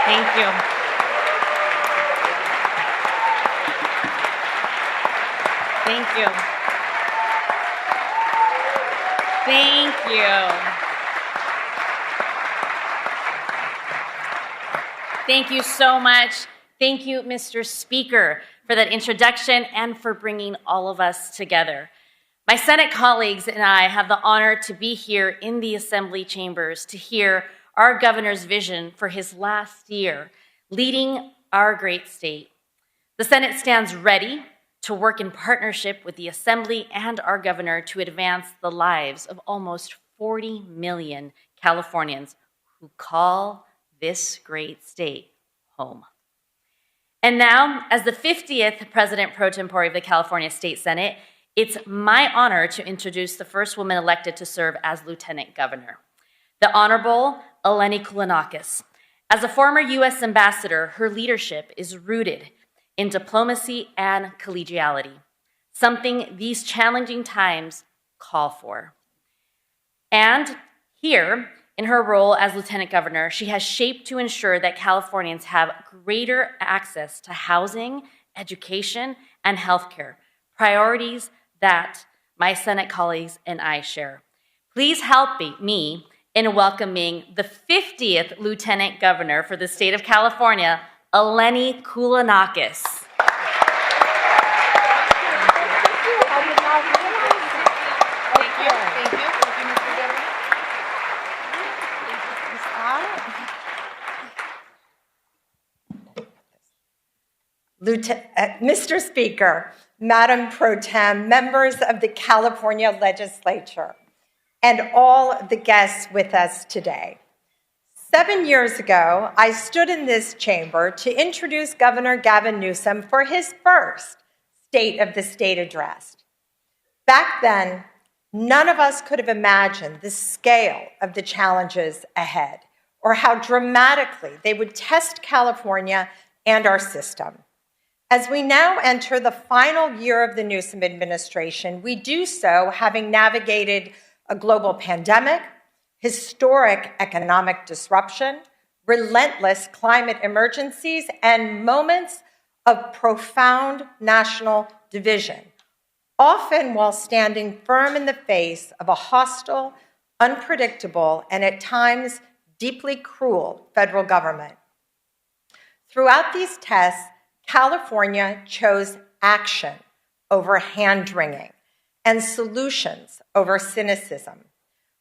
Thank you. Thank you. Thank you. Thank you so much. Thank you, Mr. Speaker, for that introduction and for bringing all of us together. My Senate colleagues and I have the honor to be here in the Assembly chambers to hear our governor's vision for his last year, leading our great state. The Senate stands ready to work in partnership with the Assembly and our governor to advance the lives of almost 40 million Californians who call this great state home. And now, as the 50th President Pro Tempore of the California State Senate, it's my honor to introduce the first woman elected to serve as Lieutenant Governor, the Honorable Eleni Koulonakis. As a former U.S. ambassador, her leadership is rooted in diplomacy and collegiality, something these challenging times call for. And here, in her role as Lieutenant Governor, she has shaped to ensure that Californians have greater access to housing, education, and healthcare, priorities that my Senate colleagues and I share. Please help me in welcoming the 50th Lieutenant Governor for the state of California, Eleni Koulonakis. Mr. Speaker, Madam Pro Tem, members of the California Legislature, and all the guests with us today. 7 years ago, I stood in this chamber to introduce Governor Gavin Newsom for his first State of the State address. Back then, none of us could have imagined the scale of the challenges ahead or how dramatically they would test California and our system. As we now enter the final year of the Newsom administration, we do so having navigated a global pandemic, historic economic disruption, relentless climate emergencies, and moments of profound national division, often while standing firm in the face of a hostile, unpredictable, and at times deeply cruel federal government. Throughout these tests, California chose action over hand-wringing and solutions over cynicism.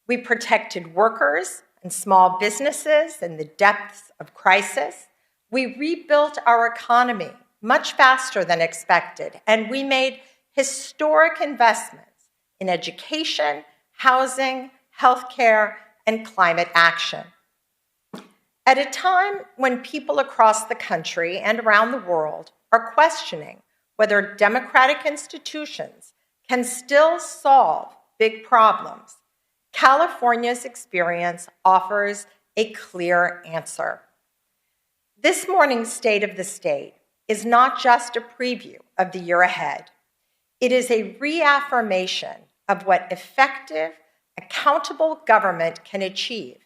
We protected workers and small businesses in the depths of crisis. We rebuilt our economy much faster than expected, and we made historic investments in education, housing, healthcare, and climate action. At a time when people across the country and around the world are questioning whether democratic institutions can still solve big problems, California's experience offers a clear answer. This morning's State of the State is not just a preview of the year ahead. It is a reaffirmation of what effective, accountable government can achieve,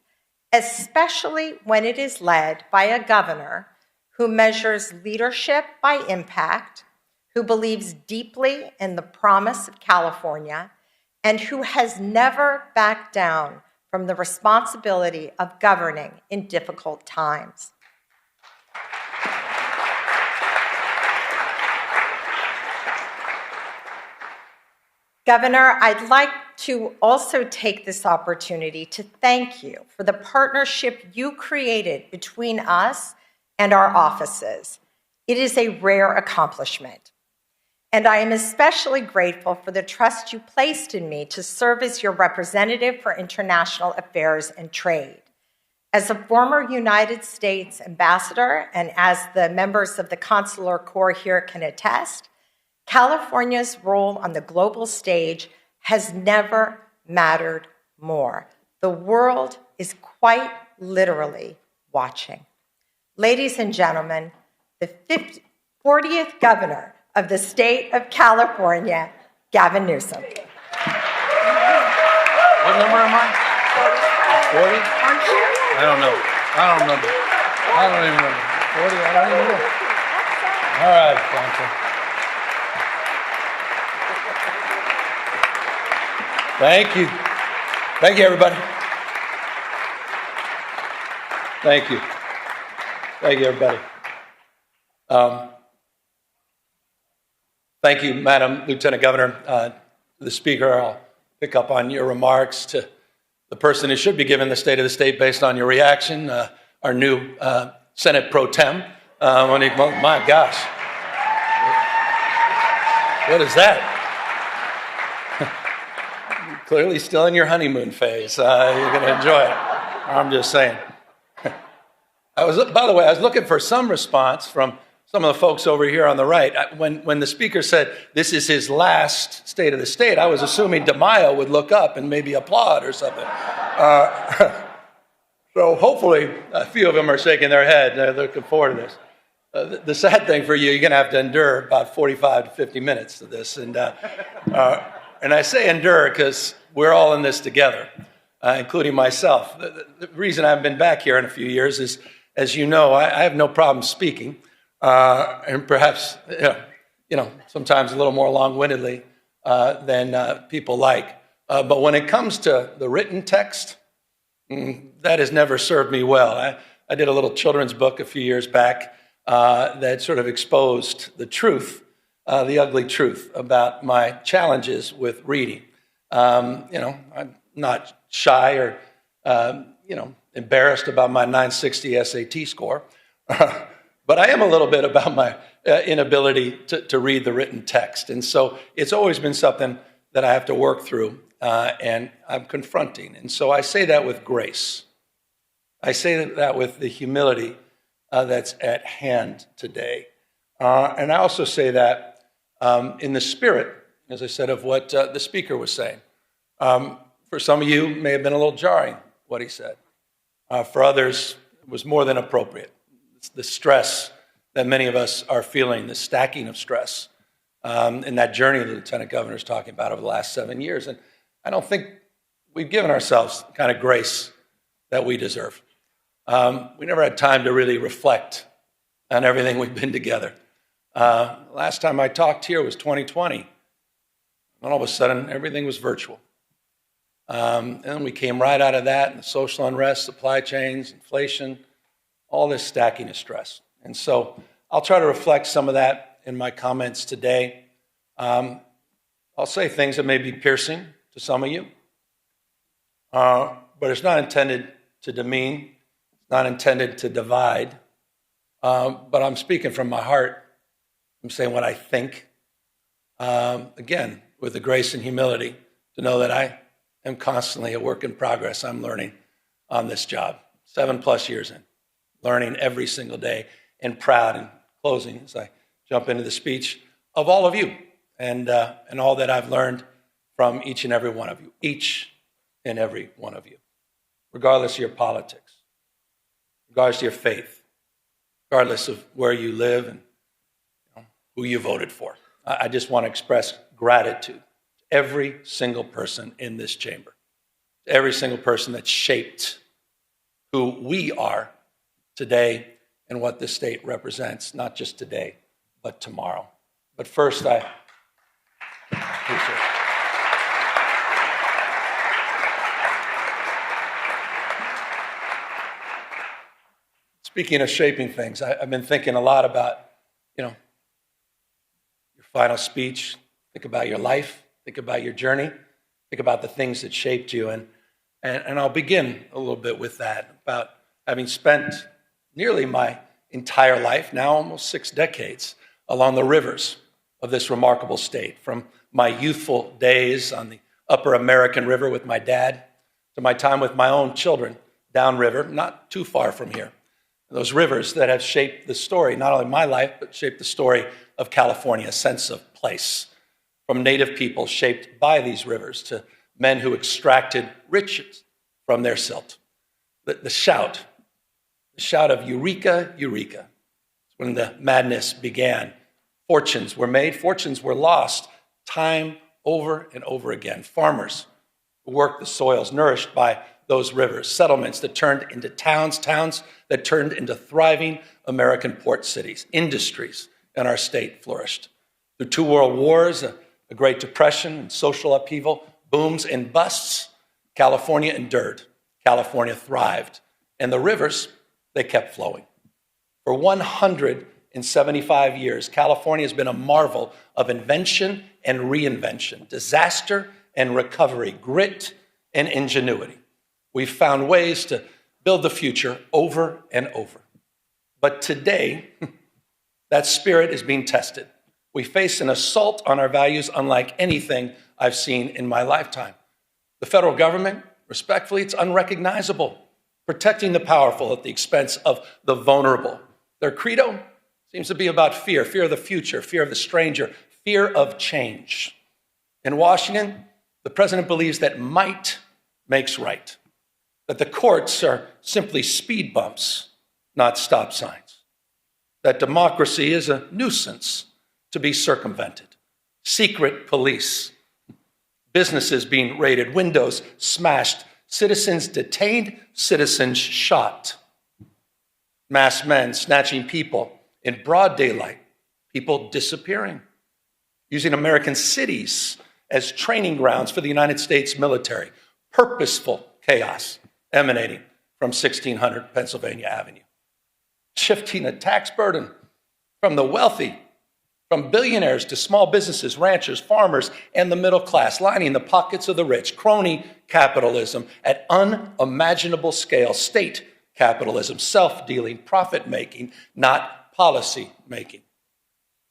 especially when it is led by a governor who measures leadership by impact, who believes deeply in the promise of California, and who has never backed down from the responsibility of governing in difficult times. Governor, I'd like to also take this opportunity to thank you for the partnership you created between us and our offices. It is a rare accomplishment. And I am especially grateful for the trust you placed in me to serve as your representative for international affairs and trade. As a former United States ambassador and as the members of the Consular Corps here can attest, California's role on the global stage has never mattered more. The world is quite literally watching. Ladies and gentlemen, the 40th governor of the state of California, Gavin Newsom. What number am I? 40? Aren't you? I don't know. I don't remember. I don't even know. 40, I don't even know. All right, Johnson. Thank you. Thank you, everybody. Thank you. Thank you, everybody. Thank you, Madam Lieutenant Governor. The Speaker, I'll pick up on your remarks to the person who should be given the State of the State based on your reaction, our new Senate Pro Tem. My gosh. What is that? Clearly still in your honeymoon phase. You're going to enjoy it. I'm just saying. By the way, I was looking for some response from some of the folks over here on the right. When the Speaker said this is his last State of the State, I was assuming DeMaio would look up and maybe applaud or something. So hopefully a few of them are shaking their head. They're looking forward to this. The sad thing for you, you're going to have to endure about 45 to 50 minutes of this. And I say endure because we're all in this together, including myself. The reason I've been back here in a few years is, as you know, I have no problem speaking. And perhaps, sometimes a little more long-windedly than people like. But when it comes to the written text, that has never served me well. I did a little children's book a few years back that sort of exposed the truth, the ugly truth about my challenges with reading. I'm not shy or, embarrassed about my 960 SAT score. But I am a little bit about my inability to read the written text. And so it's always been something that I have to work through and I'm confronting. And so I say that with grace. I say that with the humility that's at hand today. And I also say that in the spirit, as I said, of what the Speaker was saying. For some of you, it may have been a little jarring what he said. For others, it was more than appropriate. The stress that many of us are feeling, the stacking of stress, in that journey the Lieutenant Governor is talking about over the last 7 years. And I don't think we've given ourselves the kind of grace that we deserve. We never had time to really reflect on everything we've been together. Last time I talked here was 2020. And all of a sudden, everything was virtual. And then we came right out of that, and the social unrest, supply chains, inflation, all this stacking of stress. And so I'll try to reflect some of that in my comments today. I'll say things that may be piercing to some of you, but it's not intended to demean. It's not intended to divide. But I'm speaking from my heart. I'm saying what I think. Again, with the grace and humility to know that I am constantly a work in progress. I'm learning on this job, 7+ years in. Learning every single day, and proud in closing as I jump into the speech of all of you and all that I've learned from each and every one of you, each and every one of you, regardless of your politics, regardless of your faith, regardless of where you live and who you voted for. I just want to express gratitude to every single person in this chamber, to every single person that shaped who we are today and what this state represents, not just today, but tomorrow. But first, I appreciate it. Speaking of shaping things, I've been thinking a lot about, your final speech. Think about your life. Think about your journey. Think about the things that shaped you. And I'll begin a little bit with that, about having spent nearly my entire life, now almost 6 decades, along the rivers of this remarkable state, from my youthful days on the upper American River with my dad to my time with my own children downriver, not too far from here. Those rivers that have shaped the story, not only my life, but shaped the story of California, a sense of place, from native people shaped by these rivers to men who extracted riches from their silt. The shout of Eureka, Eureka. It's when the madness began. Fortunes were made, fortunes were lost, time over and over again. Farmers who worked the soils, nourished by those rivers, settlements that turned into towns, towns that turned into thriving American port cities, industries in our state flourished. Through 2 world wars, a Great Depression, and social upheaval, booms and busts, California endured. California thrived. And the rivers, they kept flowing. For 175 years, California has been a marvel of invention and reinvention, disaster and recovery, grit and ingenuity. We've found ways to build the future over and over. But today, that spirit is being tested. We face an assault on our values unlike anything I've seen in my lifetime. The federal government, respectfully, it's unrecognizable, protecting the powerful at the expense of the vulnerable. Their credo seems to be about fear, fear of the future, fear of the stranger, fear of change. In Washington, the president believes that might makes right, that the courts are simply speed bumps, not stop signs, that democracy is a nuisance to be circumvented, secret police, businesses being raided, windows smashed, citizens detained, citizens shot, masked men snatching people in broad daylight, people disappearing, using American cities as training grounds for the United States military, purposeful chaos emanating from 1600 Pennsylvania Avenue, shifting a tax burden from the wealthy, from billionaires to small businesses, ranchers, farmers, and the middle class, lining the pockets of the rich, crony capitalism at unimaginable scale, state capitalism, self-dealing, profit-making, not policy-making,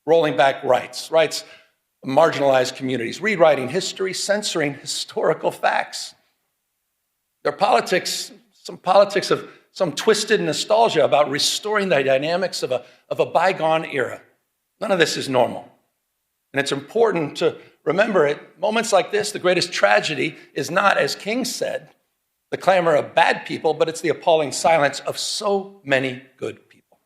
rolling back rights of marginalized communities, rewriting history, censoring historical facts. Their politics, some politics of some twisted nostalgia about restoring the dynamics of a bygone era. None of this is normal. And it's important to remember at moments like this, the greatest tragedy is not, as King said, the clamor of bad people, but it's the appalling silence of so many good people.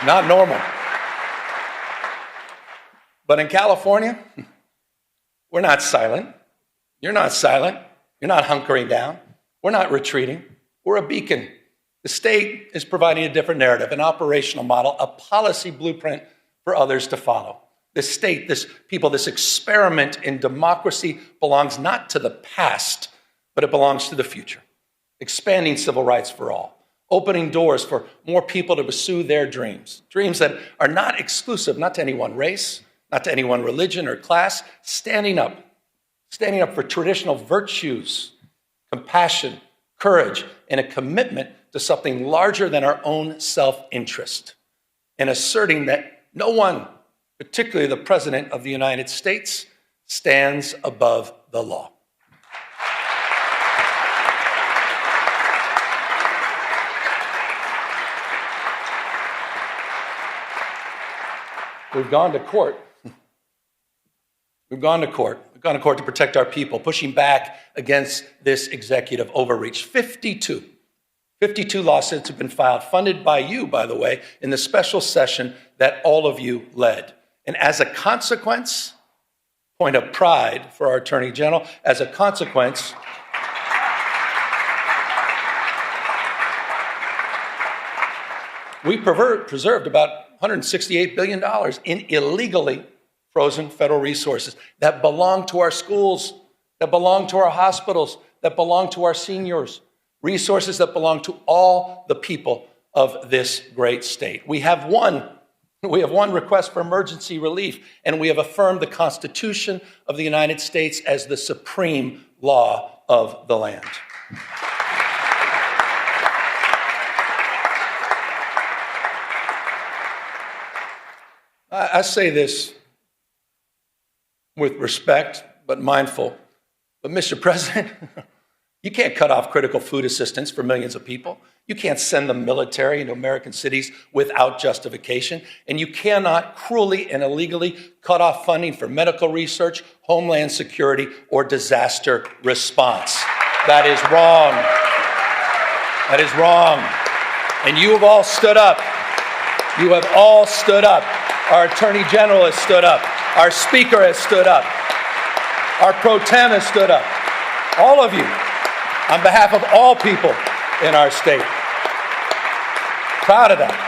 Not normal. But in California, we're not silent. You're not silent. You're not hunkering down. We're not retreating. We're a beacon. The state is providing a different narrative, an operational model, a policy blueprint for others to follow. This state, this people, this experiment in democracy belongs not to the past, but it belongs to the future. Expanding civil rights for all, opening doors for more people to pursue their dreams, dreams that are not exclusive, not to any one race, not to any one religion or class, standing up for traditional virtues, compassion, courage, and a commitment to something larger than our own self-interest, and asserting that no one, particularly the President of the United States, stands above the law. We've gone to court. We've gone to court to protect our people, pushing back against this executive overreach. 52 lawsuits have been filed, funded by you, by the way, in the special session that all of you led. And as a consequence, point of pride for our Attorney General, as a consequence, we preserved about $168 billion in illegally frozen federal resources that belong to our schools, that belong to our hospitals, that belong to our seniors, resources that belong to all the people of this great state. We have one request for emergency relief, and we have affirmed the Constitution of the United States as the supreme law of the land. I say this with respect, but mindful. But Mr. President, you can't cut off critical food assistance for millions of people. You can't send the military into American cities without justification. And you cannot cruelly and illegally cut off funding for medical research, homeland security, or disaster response. That is wrong. That is wrong. And you have all stood up. You have all stood up. Our Attorney General has stood up. Our Speaker has stood up. Our pro tem has stood up. All of you, on behalf of all people in our state. Proud of that.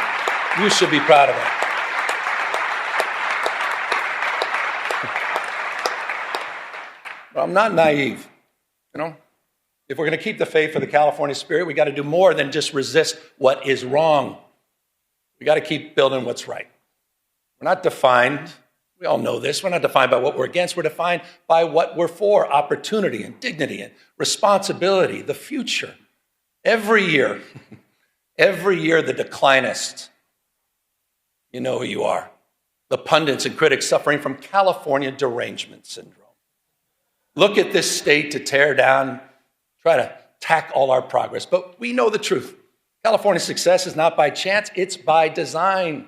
You should be proud of that. But I'm not naive, you know? If we're going to keep the faith for the California spirit, we got to do more than just resist what is wrong. We got to keep building what's right. We're not defined, we all know this, we're not defined by what we're against, we're defined by what we're for, opportunity and dignity and responsibility, the future. Every year, the declinists, you know who you are, the pundits and critics suffering from California derangement syndrome. Look at this state to tear down, try to tack all our progress. But we know the truth. California's success is not by chance, it's by design.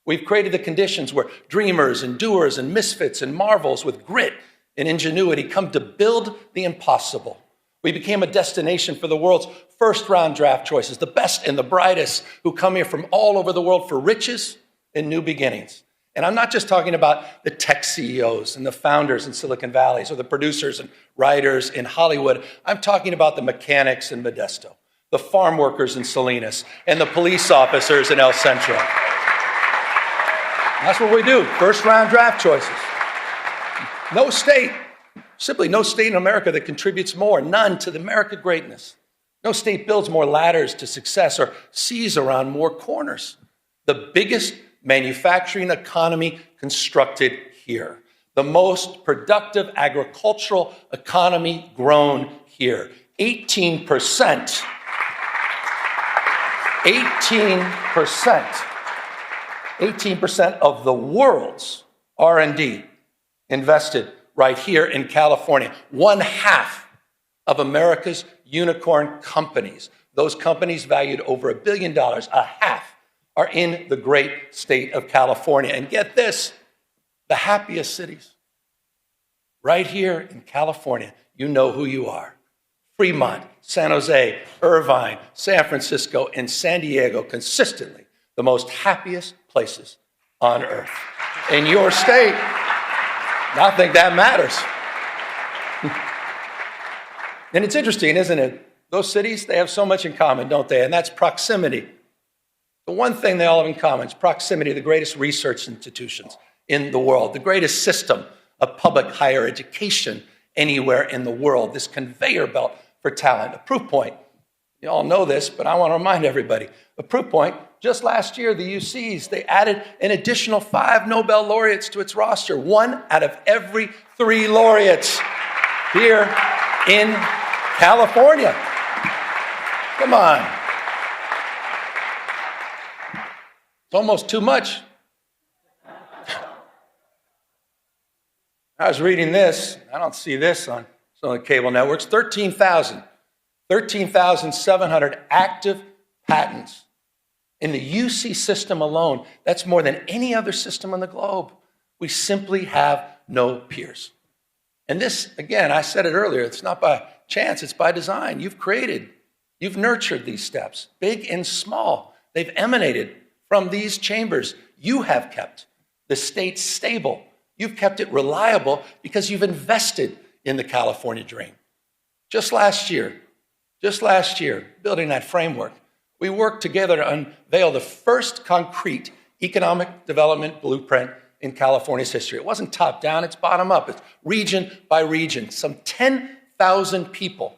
We've created the conditions where dreamers and doers and misfits and marvels with grit and ingenuity come to build the impossible. We became a destination for the world's first-round draft choices, the best and the brightest who come here from all over the world for riches and new beginnings. And I'm not just talking about the tech CEOs and the founders in Silicon Valley or the producers and writers in Hollywood. I'm talking about the mechanics in Modesto, the farm workers in Salinas, and the police officers in El Centro. That's what we do, first-round draft choices. No state, simply no state in America that contributes more, none, to the American greatness. No state builds more ladders to success or sees around more corners. The biggest manufacturing economy constructed here. The most productive agricultural economy grown here. 18%. 18% of the world's R&D invested right here in California. 1/2 of America's unicorn companies, those companies valued over $1 billion, a half, are in the great state of California. And get this, the happiest cities. Right here in California, you know who you are. Fremont, San Jose, Irvine, San Francisco, and San Diego, consistently the most happiest places on earth. In your state, I think that matters. And it's interesting, isn't it? Those cities, they have so much in common, don't they? And that's proximity. The one thing they all have in common is proximity to the greatest research institutions in the world, the greatest system of public higher education anywhere in the world, this conveyor belt for talent. A proof point, you all know this, but I want to remind everybody. A proof point, just last year, the UCs, they added an additional 5 Nobel laureates to its roster. 1 out of every 3 laureates here in California. Come on. It's almost too much. I was reading this. I don't see this on some of the cable networks. 13,700 active patents in the UC system alone. That's more than any other system on the globe. We simply have no peers. And this, again, I said it earlier, it's not by chance, it's by design. You've nurtured these steps, big and small. They've emanated from these chambers. You have kept the state stable. You've kept it reliable because you've invested in the California dream. Just last year, building that framework, we worked together to unveil the first concrete economic development blueprint in California's history. It wasn't top down, it's bottom up. It's region by region. Some 10,000 people,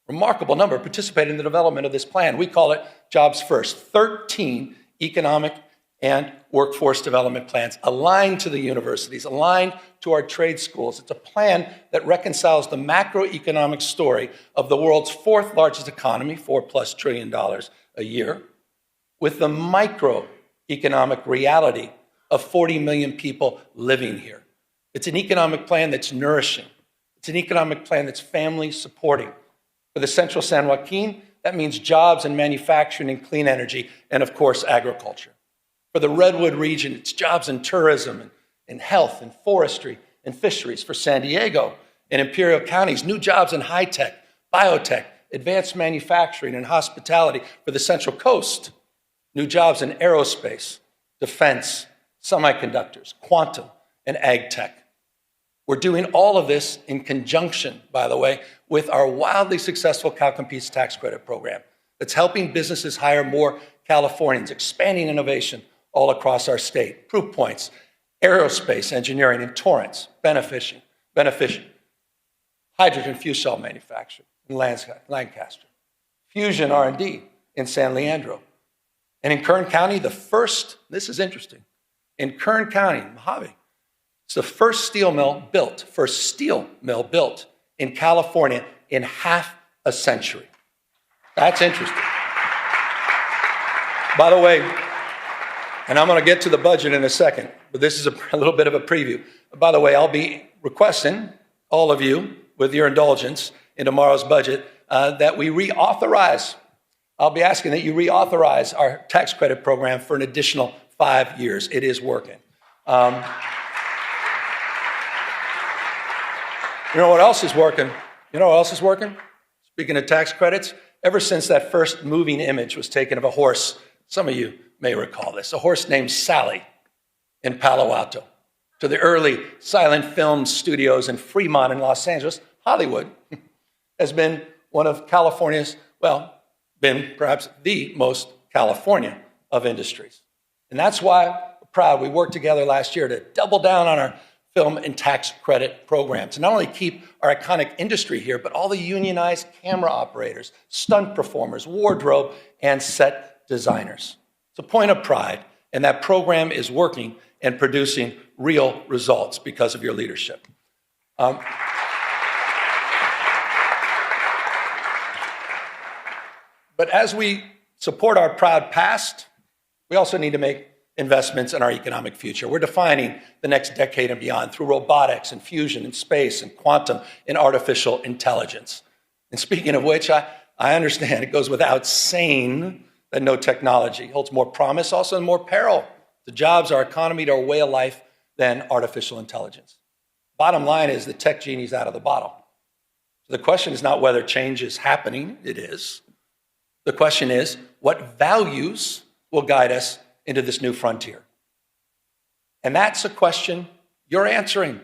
remarkable number, participated in the development of this plan. We call it Jobs First. 13 economic and workforce development plans aligned to the universities, aligned to our trade schools. It's a plan that reconciles the macroeconomic story of the world's 4th largest economy, $4+ trillion a year, with the microeconomic reality of 40 million people living here. It's an economic plan that's nourishing. It's an economic plan that's family supporting. For the Central San Joaquin, that means jobs in manufacturing and clean energy, and of course, agriculture. For the Redwood region, it's jobs in tourism and health and forestry and fisheries. For San Diego and Imperial counties, new jobs in high tech, biotech, advanced manufacturing, and hospitality. For the Central Coast, new jobs in aerospace, defense, semiconductors, quantum, and ag tech. We're doing all of this in conjunction, by the way, with our wildly successful CalCompetes tax credit program that's helping businesses hire more Californians, expanding innovation all across our state. Proof points: aerospace engineering in Torrance, benefiting. Hydrogen fuel cell manufacturing in Lancaster. Fusion R&D in San Leandro. And in Kern County, this is interesting, in Kern County, Mojave, it's the first steel mill built in California in half a century. That's interesting. By the way, and I'm going to get to the budget in a second, but this is a little bit of a preview. By the way, I'll be requesting all of you, with your indulgence in tomorrow's budget, that we reauthorize. I'll be asking that you reauthorize our tax credit program for an additional 5 years. It is working. You know what else is working? Speaking of tax credits, ever since that first moving image was taken of a horse, some of you may recall this, a horse named Sally in Palo Alto, to the early silent film studios in Fremont in Los Angeles, Hollywood has been one of California's, been perhaps the most California of industries. And that's why we're proud we worked together last year to double down on our film and tax credit program to not only keep our iconic industry here, but all the unionized camera operators, stunt performers, wardrobe, and set designers. It's a point of pride, and that program is working and producing real results because of your leadership. But as we support our proud past, we also need to make investments in our economic future. We're defining the next decade and beyond through robotics and fusion and space and quantum and artificial intelligence. And speaking of which, I understand it goes without saying that no technology holds more promise, also and more peril to jobs, our economy, to our way of life than artificial intelligence. Bottom line is the tech genie's out of the bottle. So the question is not whether change is happening, it is. The question is, what values will guide us into this new frontier? And that's a question you're answering,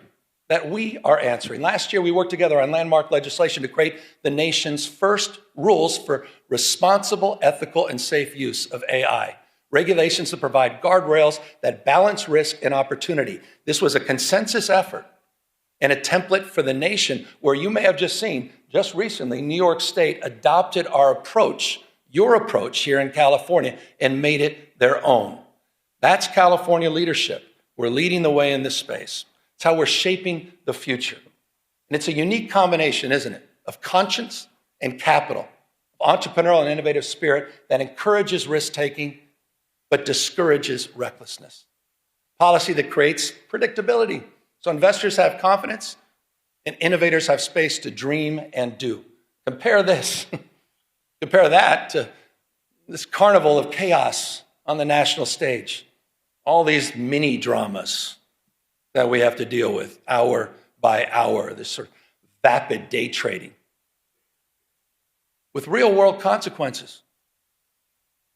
that we are answering. Last year, we worked together on landmark legislation to create the nation's first rules for responsible, ethical, and safe use of AI. Regulations that provide guardrails that balance risk and opportunity. This was a consensus effort and a template for the nation where you may have just seen, just recently, New York State adopted our approach, your approach here in California, and made it their own. That's California leadership. We're leading the way in this space. It's how we're shaping the future. And it's a unique combination, isn't it, of conscience and capital, of entrepreneurial and innovative spirit that encourages risk-taking but discourages recklessness. Policy that creates predictability, so investors have confidence and innovators have space to dream and do. Compare that to this carnival of chaos on the national stage. All these mini dramas that we have to deal with hour by hour, this sort of vapid day trading with real world consequences.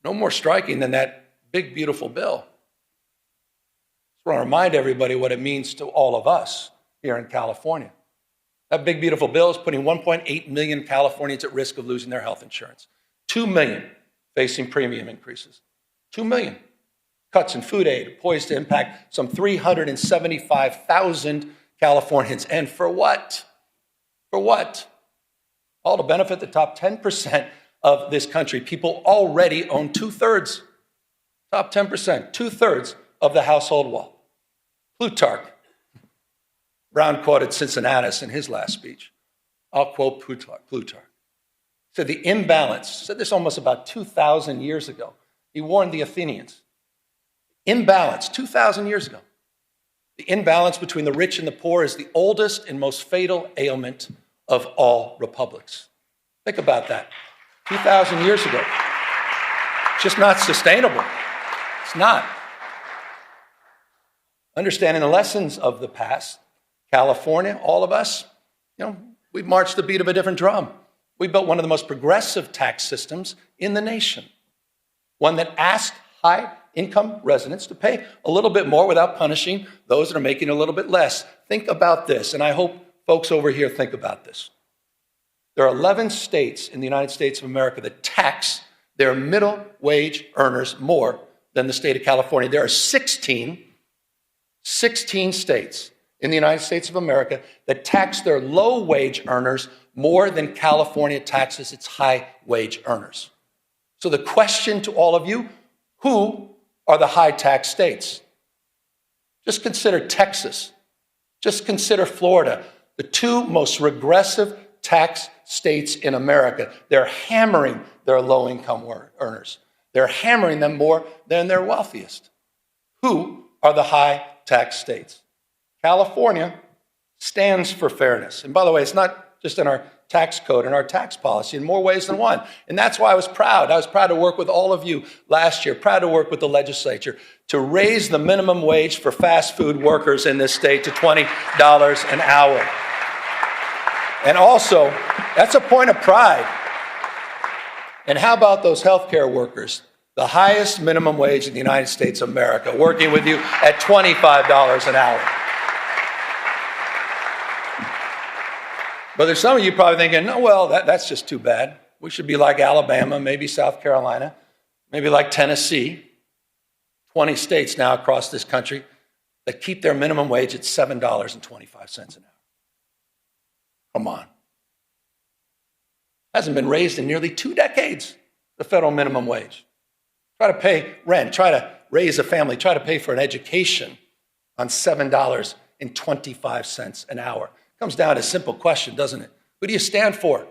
No more striking than that big, beautiful bill. I want to remind everybody what it means to all of us here in California. That big, beautiful bill is putting 1.8 million Californians at risk of losing their health insurance. 2 million facing premium increases. 2 million. Cuts in food aid poised to impact some 375,000 Californians. And for what? For what? All to benefit the top 10% of this country. People already own two-thirds. Top 10%, two-thirds of the household wealth. Plutarch. Brown quoted Cincinnatus in his last speech. I'll quote Plutarch. Said the imbalance, said this almost about 2,000 years ago. He warned the Athenians. Imbalance, 2,000 years ago. The imbalance between the rich and the poor is the oldest and most fatal ailment of all republics. Think about that. 2,000 years ago. It's just not sustainable. It's not. Understanding the lessons of the past, California, all of us, we've marched the beat of a different drum. We built one of the most progressive tax systems in the nation. One that asked high income residents to pay a little bit more without punishing those that are making a little bit less. Think about this, and I hope folks over here think about this. There are 11 states in the United States of America that tax their middle wage earners more than the state of California. There are 16 states in the United States of America that tax their low wage earners more than California taxes its high wage earners. So the question to all of you, who are the high tax states? Just consider Texas. Just consider Florida, the two most regressive tax states in America. They're hammering their low-income earners. They're hammering them more than their wealthiest. Who are the high tax states? California stands for fairness. And by the way, it's not just in our tax code and our tax policy in more ways than one. And that's why I was proud. I was proud to work with all of you last year, proud to work with the legislature to raise the minimum wage for fast food workers in this state to $20 an hour. And also, that's a point of pride. And how about those healthcare workers? The highest minimum wage in the United States of America, working with you at $25 an hour. But there's some of you probably thinking, no, well, that's just too bad. We should be like Alabama, maybe South Carolina, maybe like Tennessee. 20 states now across this country that keep their minimum wage at $7.25 an hour. Come on. Hasn't been raised in nearly 2 decades, the federal minimum wage. Try to pay rent, try to raise a family, try to pay for an education on $7.25 an hour. Comes down to a simple question, doesn't it? Who do you stand for?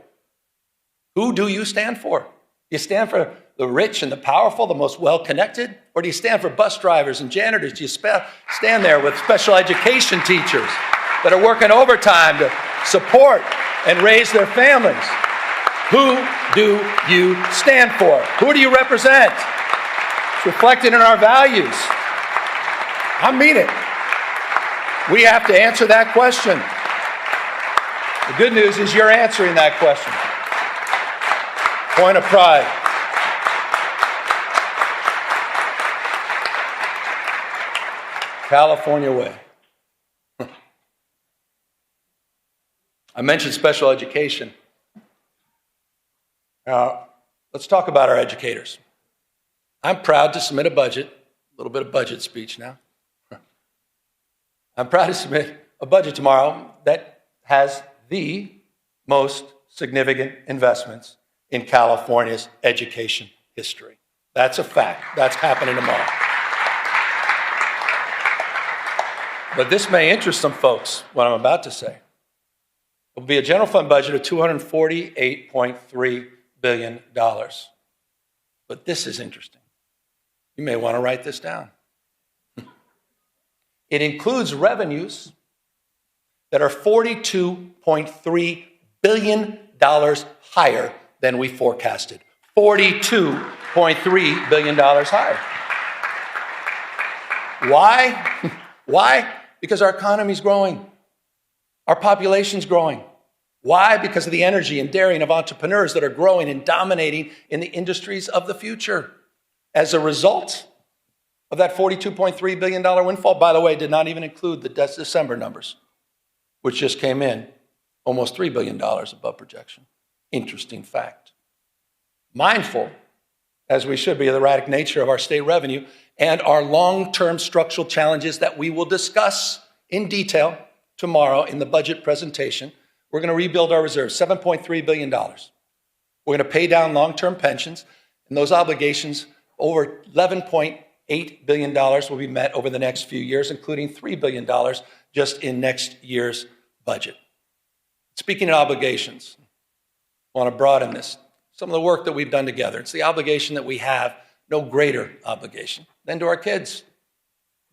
Who do you stand for? Do you stand for the rich and the powerful, the most well-connected? Or do you stand for bus drivers and janitors? Do you stand there with special education teachers that are working overtime to support and raise their families? Who do you stand for? Who do you represent? It's reflected in our values. I mean it. We have to answer that question. The good news is you're answering that question. Point of pride. California way. I mentioned special education. Now, let's talk about our educators. I'm proud to submit a budget, a little bit of budget speech now. I'm proud to submit a budget tomorrow that has the most significant investments in California's education history. That's a fact. That's happening tomorrow. But this may interest some folks, what I'm about to say. It will be a general fund budget of $248.3 billion. But this is interesting. You may want to write this down. It includes revenues that are $42.3 billion higher than we forecasted. $42.3 billion higher. Why? Why? Because our economy's growing. Our population's growing. Why? Because of the energy and daring of entrepreneurs that are growing and dominating in the industries of the future. As a result of that $42.3 billion windfall, by the way, did not even include the December numbers, which just came in almost $3 billion above projection. Interesting fact. Mindful, as we should be, of the erratic nature of our state revenue and our long-term structural challenges that we will discuss in detail tomorrow in the budget presentation, we're going to rebuild our reserves, $7.3 billion. We're going to pay down long-term pensions, and those obligations, over $11.8 billion will be met over the next few years, including $3 billion just in next year's budget. Speaking of obligations, I want to broaden this. Some of the work that we've done together. It's the obligation that we have, no greater obligation than to our kids.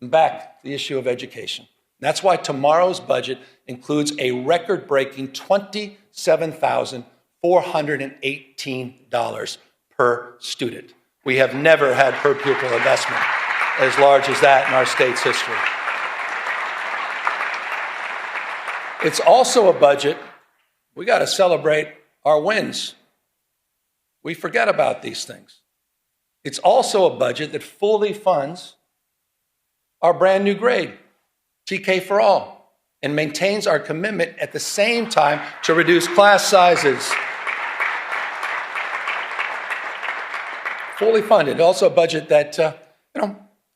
And back to the issue of education. And that's why tomorrow's budget includes a record-breaking $27,418 per student. We have never had per pupil investment as large as that in our state's history. It's also a budget, we got to celebrate our wins. We forget about these things. It's also a budget that fully funds our brand new grade, TK for All, and maintains our commitment at the same time to reduce class sizes. Fully funded. Also a budget that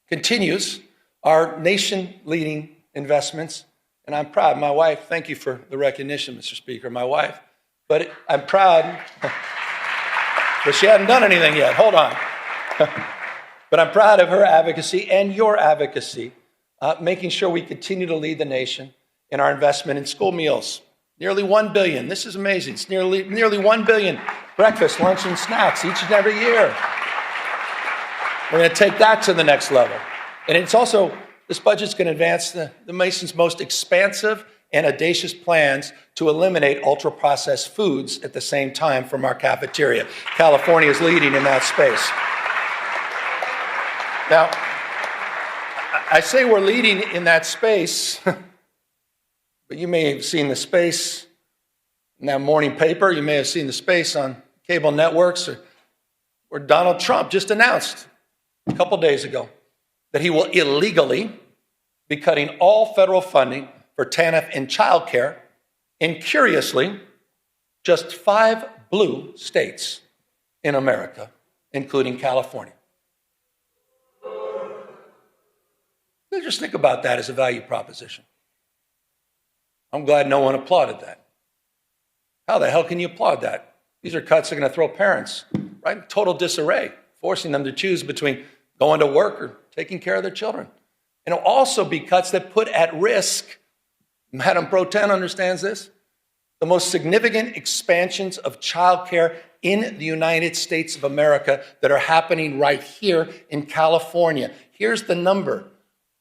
continues our nation-leading investments. And I'm proud. My wife, thank you for the recognition, Mr. Speaker, my wife. But I'm proud, but she hadn't done anything yet. Hold on. But I'm proud of her advocacy and your advocacy, making sure we continue to lead the nation in our investment in school meals. Nearly $1 billion. This is amazing. It's nearly $1 billion breakfast, lunch, and snacks each and every year. We're going to take that to the next level. And it's also, this budget's going to advance the nation's most expansive and audacious plans to eliminate ultra-processed foods at the same time from our cafeteria. California is leading in that space. Now, I say we're leading in that space, but you may have seen the space in that morning paper. You may have seen the space on cable networks where Donald Trump just announced a couple days ago that he will illegally be cutting all federal funding for TANF and childcare in, curiously, just 5 blue states in America, including California. Just think about that as a value proposition. I'm glad no one applauded that. How the hell can you applaud that? These are cuts that are going to throw parents right in total disarray, forcing them to choose between going to work or taking care of their children. And it'll also be cuts that put at risk, Madam Pro Tem understands this, the most significant expansions of childcare in the United States of America that are happening right here in California. Here's the number.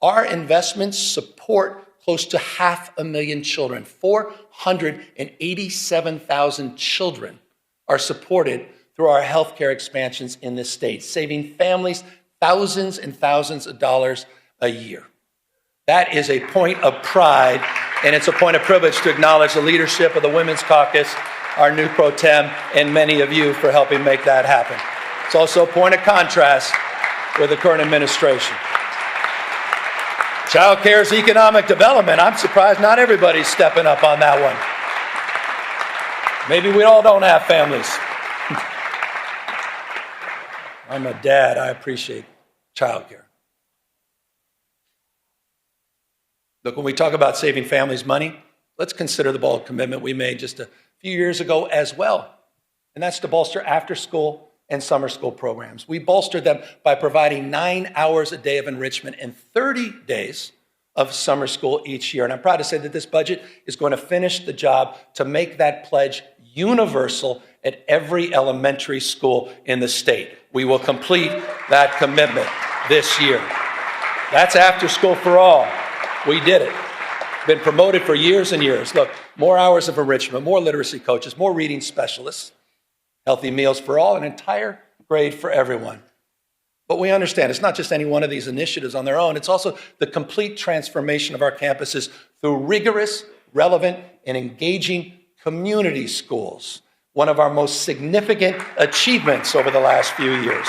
Our investments support close to 500,000 children. 487,000 children are supported through our healthcare expansions in this state, saving families thousands and thousands of dollars a year. That is a point of pride, and it's a point of privilege to acknowledge the leadership of the Women's Caucus, our new pro tem, and many of you for helping make that happen. It's also a point of contrast with the current administration. Child care is economic development. I'm surprised not everybody's stepping up on that one. Maybe we all don't have families. I'm a dad. I appreciate child care. Look, when we talk about saving families money, let's consider the bold commitment we made just a few years ago as well. And that's to bolster after-school and summer school programs. We bolstered them by providing 9 hours a day of enrichment and 30 days of summer school each year. And I'm proud to say that this budget is going to finish the job to make that pledge universal at every elementary school in the state. We will complete that commitment this year. That's after school for all. We did it. Been promoted for years and years. Look, more hours of enrichment, more literacy coaches, more reading specialists, healthy meals for all, an entire grade for everyone. But we understand it's not just any one of these initiatives on their own. It's also the complete transformation of our campuses through rigorous, relevant, and engaging community schools, one of our most significant achievements over the last few years.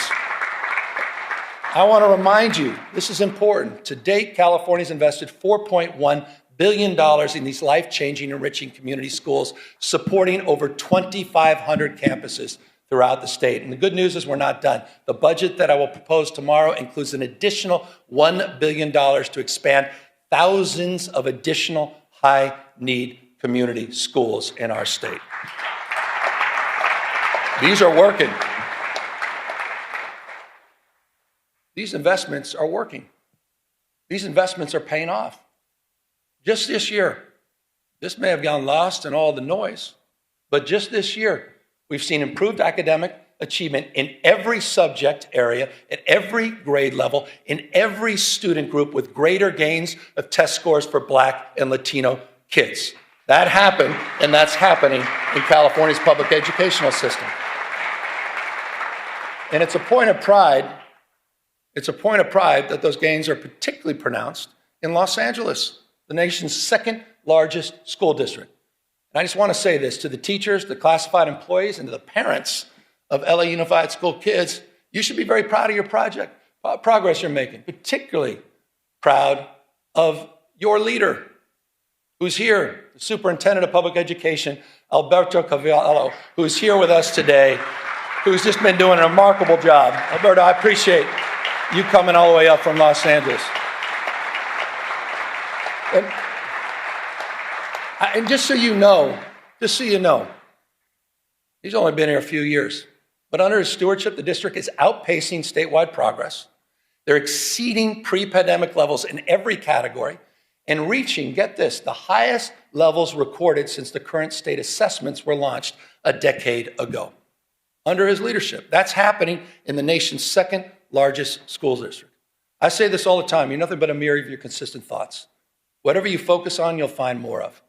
I want to remind you, this is important. To date, California's invested $4.1 billion in these life-changing, enriching community schools, supporting over 2,500 campuses throughout the state. And the good news is we're not done. The budget that I will propose tomorrow includes an additional $1 billion to expand thousands of additional high-need community schools in our state. These are working. These investments are working. These investments are paying off. Just this year, this may have gone lost in all the noise, but just this year, we've seen improved academic achievement in every subject area, at every grade level, in every student group, with greater gains of test scores for Black and Latino kids. That happened, and that's happening in California's public educational system. And it's a point of pride. It's a point of pride that those gains are particularly pronounced in Los Angeles, the nation's second largest school district. And I just want to say this to the teachers, the classified employees, and to the parents of LA Unified School kids. You should be very proud of your progress you're making, particularly proud of your leader who's here, the Superintendent of Public Education, Alberto Cavallo, who's here with us today, who's just been doing a remarkable job. Alberto, I appreciate you coming all the way up from Los Angeles. And just so you know, he's only been here a few years, but under his stewardship, the district is outpacing statewide progress. They're exceeding pre-pandemic levels in every category and reaching, get this, the highest levels recorded since the current state assessments were launched a decade ago. Under his leadership, that's happening in the nation's second largest school district. I say this all the time, you're nothing but a mirror of your consistent thoughts. Whatever you focus on, you'll find more of.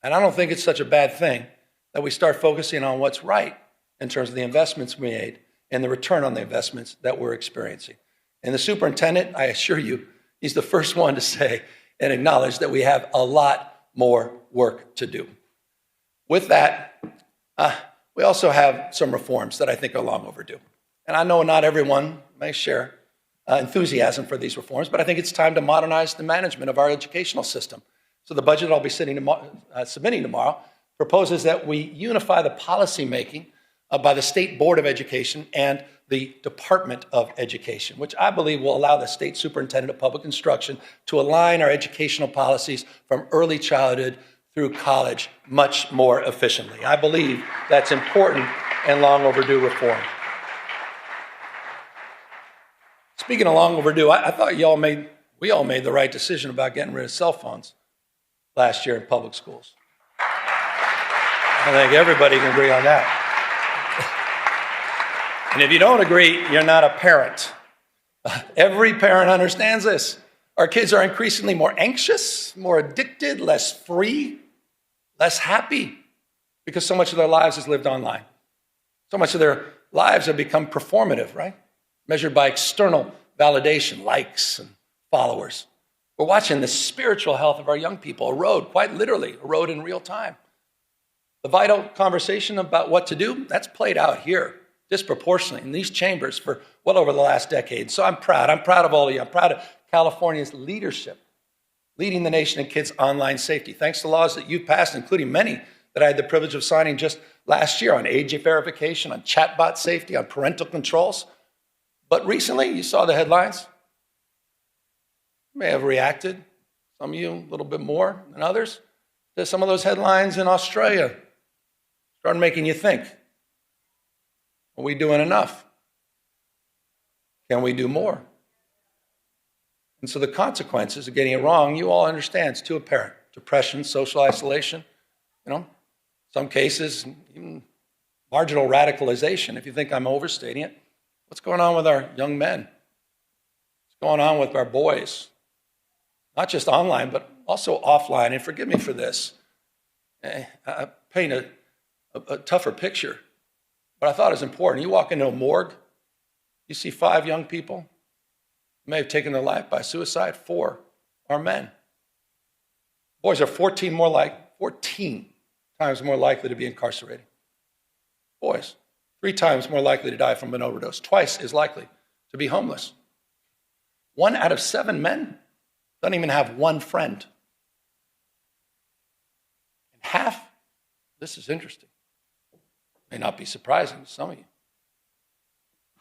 And I don't think it's such a bad thing that we start focusing on what's right in terms of the investments we made and the return on the investments that we're experiencing. And the superintendent, I assure you, he's the first one to say and acknowledge that we have a lot more work to do. With that, we also have some reforms that I think are long overdue. And I know not everyone may share enthusiasm for these reforms, but I think it's time to modernize the management of our educational system. So the budget I'll be submitting tomorrow proposes that we unify the policy making by the State Board of Education and the Department of Education, which I believe will allow the State Superintendent of Public Instruction to align our educational policies from early childhood through college much more efficiently. I believe that's important and long overdue reform. Speaking of long overdue, I thought we all made the right decision about getting rid of cell phones last year in public schools. I think everybody can agree on that. And if you don't agree, you're not a parent. Every parent understands this. Our kids are increasingly more anxious, more addicted, less free, less happy, because so much of their lives is lived online. So much of their lives have become performative, right? Measured by external validation, likes and followers. We're watching the spiritual health of our young people erode, quite literally, erode in real time. The vital conversation about what to do, that's played out here disproportionately in these chambers for well over the last decade. So I'm proud of all of you. I'm proud of California's leadership, leading the nation in kids' online safety, thanks to laws that you've passed, including many that I had the privilege of signing just last year on age verification, on chatbot safety, on parental controls. But recently, you saw the headlines. You may have reacted, some of you a little bit more than others, to some of those headlines in Australia. Started making you think, are we doing enough? Can we do more? And so the consequences of getting it wrong, you all understand, it's too apparent. Depression, social isolation, some cases, even marginal radicalization, if you think I'm overstating it. What's going on with our young men? What's going on with our boys? Not just online, but also offline. And forgive me for this. I paint a tougher picture, but I thought it was important. You walk into a morgue, you see 5 young people who may have taken their life by suicide. 4 are men. Boys are 14 times more likely to be incarcerated. Boys, 3 times more likely to die from an overdose, twice as likely to be homeless. 1 out of 7 men doesn't even have one friend. And half, this is interesting, may not be surprising to some of you,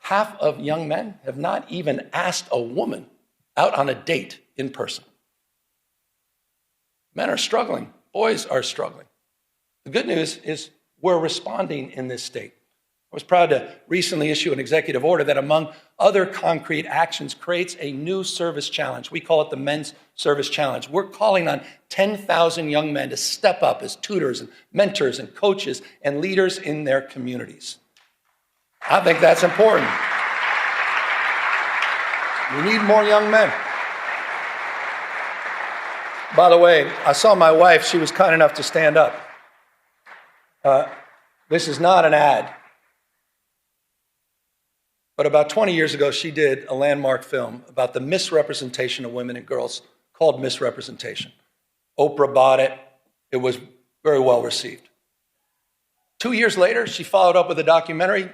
half of young men have not even asked a woman out on a date in person. Men are struggling. Boys are struggling. The good news is we're responding in this state. I was proud to recently issue an executive order that, among other concrete actions, creates a new service challenge. We call it the Men's Service Challenge. We're calling on 10,000 young men to step up as tutors and mentors and coaches and leaders in their communities. I think that's important. We need more young men. By the way, I saw my wife. She was kind enough to stand up. This is not an ad. But about 20 years ago, she did a landmark film about the misrepresentation of women and girls called Misrepresentation. Oprah bought it. It was very well received. 2 years later, she followed up with a documentary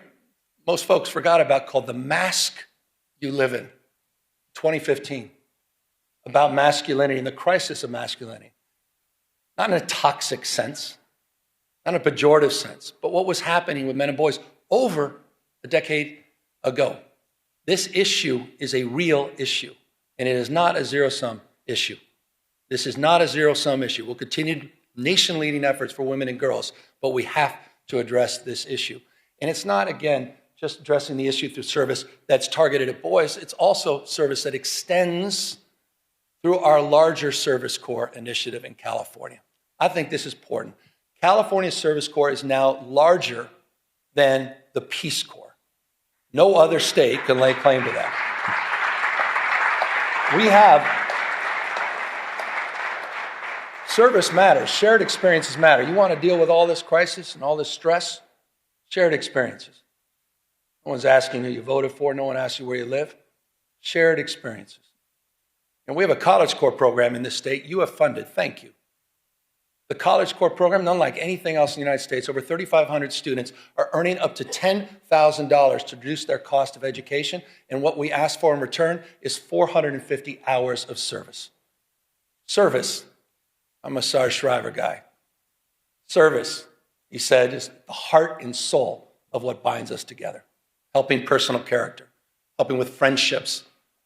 most folks forgot about called The Mask You Live In, 2015, about masculinity and the crisis of masculinity. Not in a toxic sense, not in a pejorative sense, but what was happening with men and boys over a decade ago. This issue is a real issue, and it is not a zero-sum issue. This is not a zero-sum issue. We'll continue nation-leading efforts for women and girls, but we have to address this issue. And it's not, again, just addressing the issue through service that's targeted at boys. It's also service that extends through our larger Service Corps initiative in California. I think this is important. California's Service Corps is now larger than the Peace Corps. No other state can lay claim to that. We have service matters. Shared experiences matter. You want to deal with all this crisis and all this stress? Shared experiences. No one's asking who you voted for. No one asks you where you live. Shared experiences. And we have a College Corps program in this state. You have funded. Thank you. The College Corps program, unlike anything else in the United States, over 3,500 students are earning up to $10,000 to reduce their cost of education. And what we ask for in return is 450 hours of service. Service. I'm a Sarge Shriver guy. Service, he said, is the heart and soul of what binds us together. Helping personal character, helping with friendships,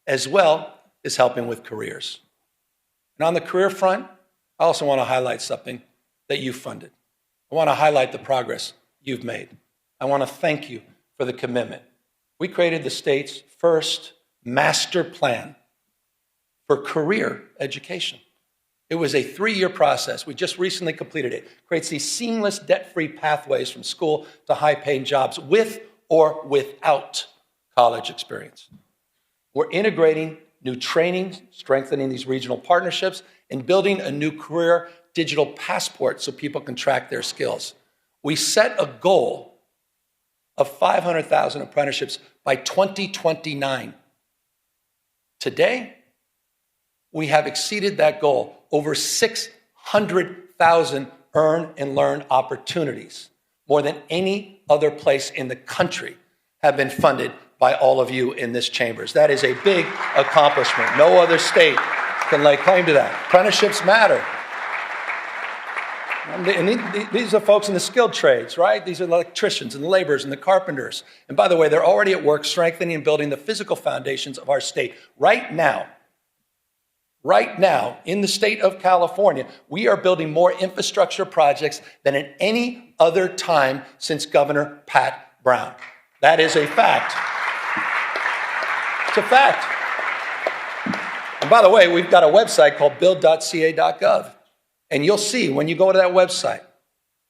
as well as helping with careers. And on the career front, I also want to highlight something that you funded. I want to highlight the progress you've made. I want to thank you for the commitment. We created the state's first master plan for career education. It was a 3-year process. We just recently completed it. It creates these seamless, debt-free pathways from school to high-paying jobs with or without college experience. We're integrating new training, strengthening these regional partnerships, and building a new career digital passport so people can track their skills. We set a goal of 500,000 apprenticeships by 2029. Today, we have exceeded that goal. Over 600,000 earn and learn opportunities, more than any other place in the country, have been funded by all of you in this chambers. That is a big accomplishment. No other state can lay claim to that. Apprenticeships matter. And these are folks in the skilled trades, right? These are the electricians and the laborers and the carpenters. And by the way, they're already at work strengthening and building the physical foundations of our state. Right now, in the state of California, we are building more infrastructure projects than at any other time since Governor Pat Brown. That is a fact. It's a fact. And by the way, we've got a website called build.ca.gov. And you'll see when you go to that website,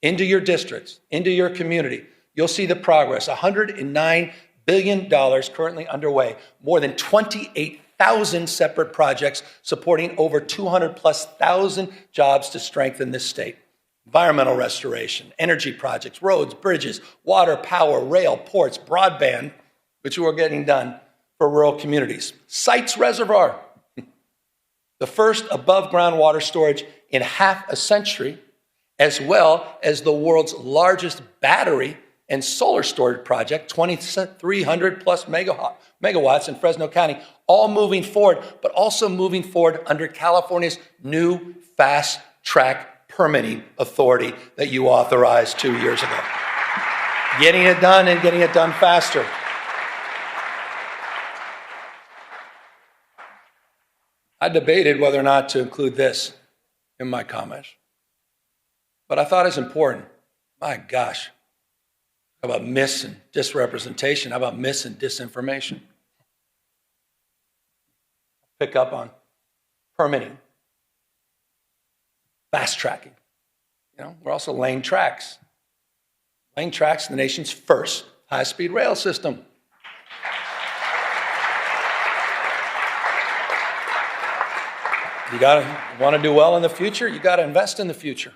into your districts, into your community, you'll see the progress. $109 billion currently underway, more than 28,000 separate projects supporting over 200,000+ jobs to strengthen this state. Environmental restoration, energy projects, roads, bridges, water, power, rail, ports, broadband, which we are getting done for rural communities. Sites Reservoir, the first above-ground water storage in half a century, as well as the world's largest battery and solar storage project, 2,300+ megawatts in Fresno County, all moving forward, but also moving forward under California's new fast-track permitting authority that you authorized 2 years ago. Getting it done and getting it done faster. I debated whether or not to include this in my comments, but I thought it's important. My gosh, how about mis and disrepresentation? How about mis and disinformation? Pick up on permitting, fast tracking. We're also laying tracks. Laying tracks in the nation's first high-speed rail system. You want to do well in the future, you got to invest in the future.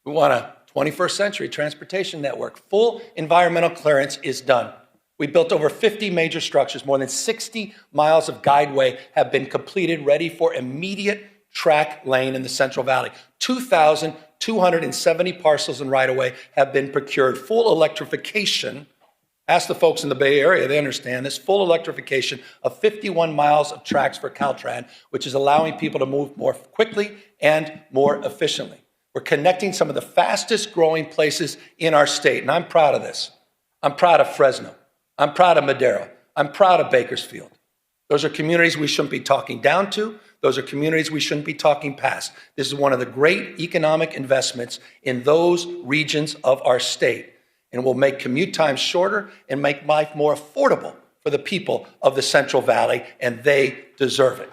We want a 21st century transportation network. Full environmental clearance is done. We built over 50 major structures. More than 60 miles of guideway have been completed, ready for immediate track lane in the Central Valley. 2,270 parcels and right-of-way have been procured. Full electrification Ask the folks in the Bay Area, they understand this. Full electrification of 51 miles of tracks for Caltrans, which is allowing people to move more quickly and more efficiently. We're connecting some of the fastest growing places in our state, and I'm proud of this. I'm proud of Fresno. I'm proud of Madera. I'm proud of Bakersfield. Those are communities we shouldn't be talking down to. Those are communities we shouldn't be talking past. This is one of the great economic investments in those regions of our state, and will make commute times shorter and make life more affordable for the people of the Central Valley, and they deserve it.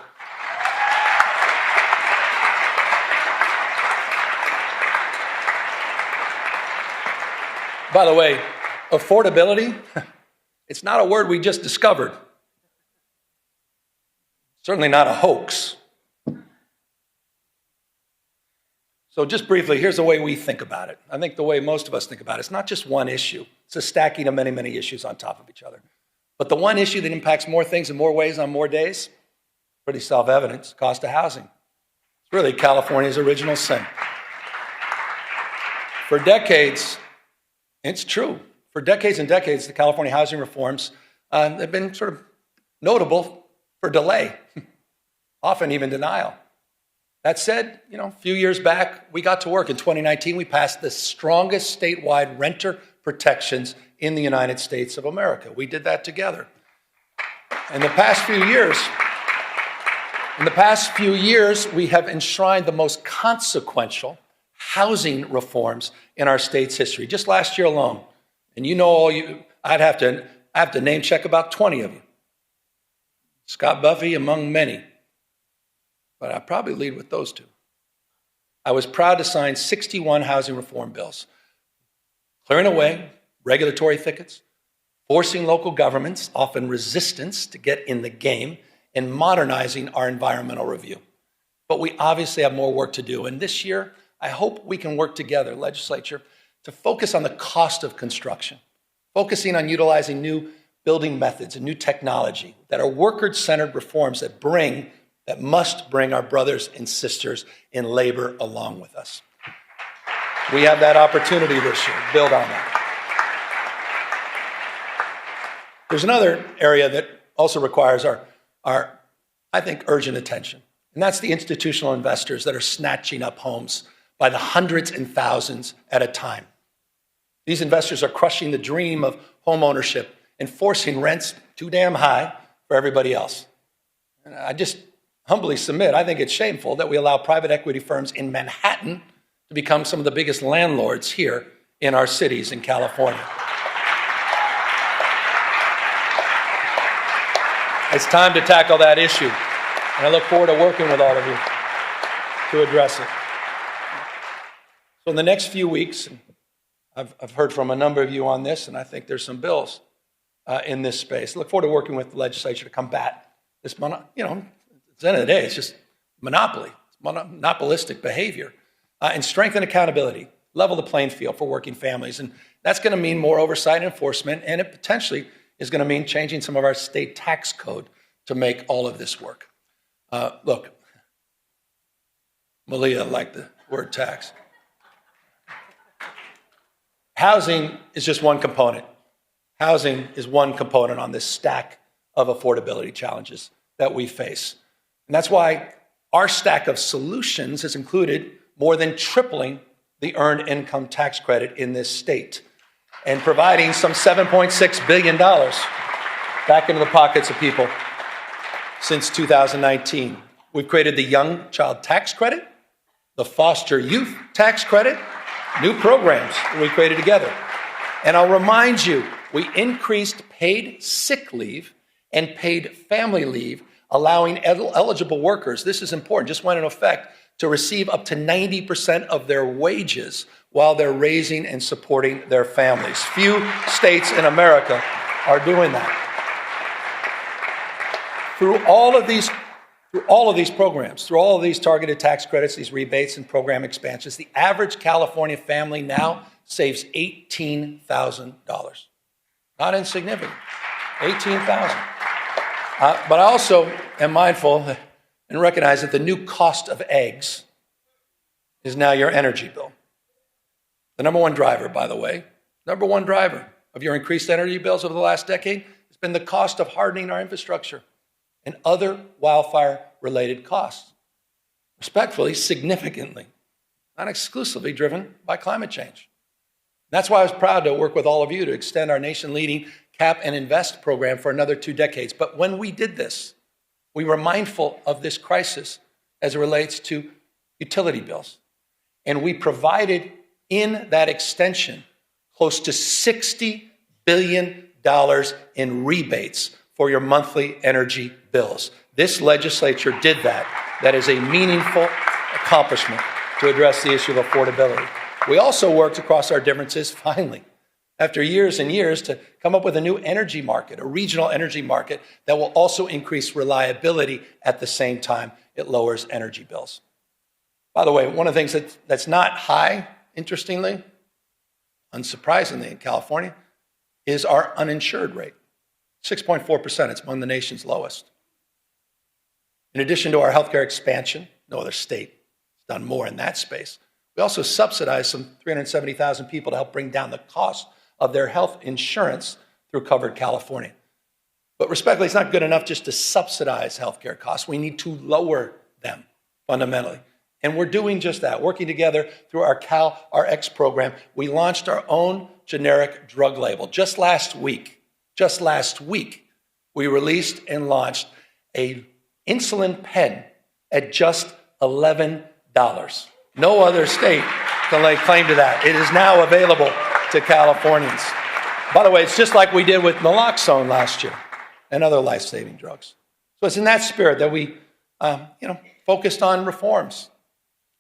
By the way, affordability, it's not a word we just discovered. Certainly not a hoax. So just briefly, here's the way we think about it. I think the way most of us think about it, it's not just one issue. It's a stacking of many, many issues on top of each other. But the one issue that impacts more things in more ways on more days, pretty self-evident, it's cost of housing. It's really California's original sin. For decades, it's true. For decades and decades, the California housing reforms have been sort of notable for delay, often even denial. That said, a few years back, we got to work. In 2019, we passed the strongest statewide renter protections in the United States of America. We did that together. In the past few years, we have enshrined the most consequential housing reforms in our state's history. Just last year alone, and I'd have to name check about 20 of you. Scott Buffy among many. But I'd probably lead with those two. I was proud to sign 61 housing reform bills, clearing away regulatory thickets, forcing local governments, often resistance, to get in the game, and modernizing our environmental review. But we obviously have more work to do. And this year, I hope we can work together, legislature, to focus on the cost of construction, focusing on utilizing new building methods and new technology that are worker-centered reforms that must bring our brothers and sisters in labor along with us. We have that opportunity this year. Build on that. There's another area that also requires our, I think, urgent attention, and that's the institutional investors that are snatching up homes by the hundreds and thousands at a time. These investors are crushing the dream of home ownership and forcing rents too damn high for everybody else. And I just humbly submit, I think it's shameful that we allow private equity firms in Manhattan to become some of the biggest landlords here in our cities in California. It's time to tackle that issue, and I look forward to working with all of you to address it. So in the next few weeks, I've heard from a number of you on this, and I think there's some bills in this space. I look forward to working with the legislature to combat this, at the end of the day, it's just monopoly, it's monopolistic behavior, and strengthen accountability, level the playing field for working families. And that's going to mean more oversight and enforcement, and it potentially is going to mean changing some of our state tax code to make all of this work. Look, Malia liked the word tax. Housing is just one component. Housing is one component on this stack of affordability challenges that we face. And that's why our stack of solutions has included more than tripling the earned income tax credit in this state and providing some $7.6 billion back into the pockets of people since 2019. We've created the Young Child Tax Credit, the Foster Youth Tax Credit, new programs that we created together. And I'll remind you, we increased paid sick leave and paid family leave, allowing eligible workers, this is important, just went into effect, to receive up to 90% of their wages while they're raising and supporting their families. Few states in America are doing that. Through all of these programs, through all of these targeted tax credits, these rebates and program expansions, the average California family now saves $18,000. Not insignificant, $18,000. But I also am mindful and recognize that the new cost of eggs is now your energy bill. The number one driver, by the way, of of your increased energy bills over the last decade has been the cost of hardening our infrastructure and other wildfire-related costs. Respectfully, significantly, not exclusively driven by climate change. That's why I was proud to work with all of you to extend our nation-leading Cap and Invest program for another 2 decades. But when we did this, we were mindful of this crisis as it relates to utility bills. And we provided in that extension close to $60 billion in rebates for your monthly energy bills. This legislature did that. That is a meaningful accomplishment to address the issue of affordability. We also worked across our differences, finally, after years and years, to come up with a new energy market, a regional energy market that will also increase reliability at the same time it lowers energy bills. By the way, one of the things that's not high, interestingly, unsurprisingly in California, is our uninsured rate. 6.4%, it's among the nation's lowest. In addition to our healthcare expansion, no other state has done more in that space. We also subsidize some 370,000 people to help bring down the cost of their health insurance through Covered California. But respectfully, it's not good enough just to subsidize healthcare costs. We need to lower them fundamentally. And we're doing just that, working together through our CalRx program. We launched our own generic drug label. Just last week, we released and launched a insulin pen at just $11. No other state can lay claim to that. It is now available to Californians. By the way, it's just like we did with naloxone last year and other life-saving drugs. So it's in that spirit that we focused on reforms,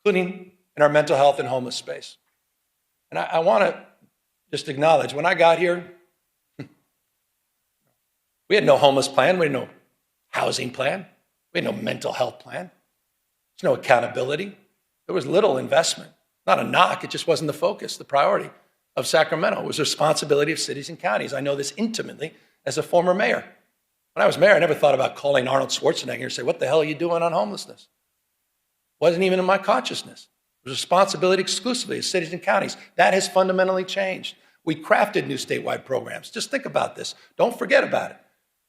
including in our mental health and homeless space. And I want to just acknowledge, when I got here, we had no homeless plan, we had no housing plan, we had no mental health plan, there's no accountability. There was little investment. Not a knock, it just wasn't the focus, the priority of Sacramento. It was the responsibility of cities and counties. I know this intimately as a former mayor. When I was mayor, I never thought about calling Arnold Schwarzenegger and say, what the hell are you doing on homelessness? Wasn't even in my consciousness. It was responsibility exclusively of cities and counties. That has fundamentally changed. We crafted new statewide programs. Just think about this. Don't forget about it.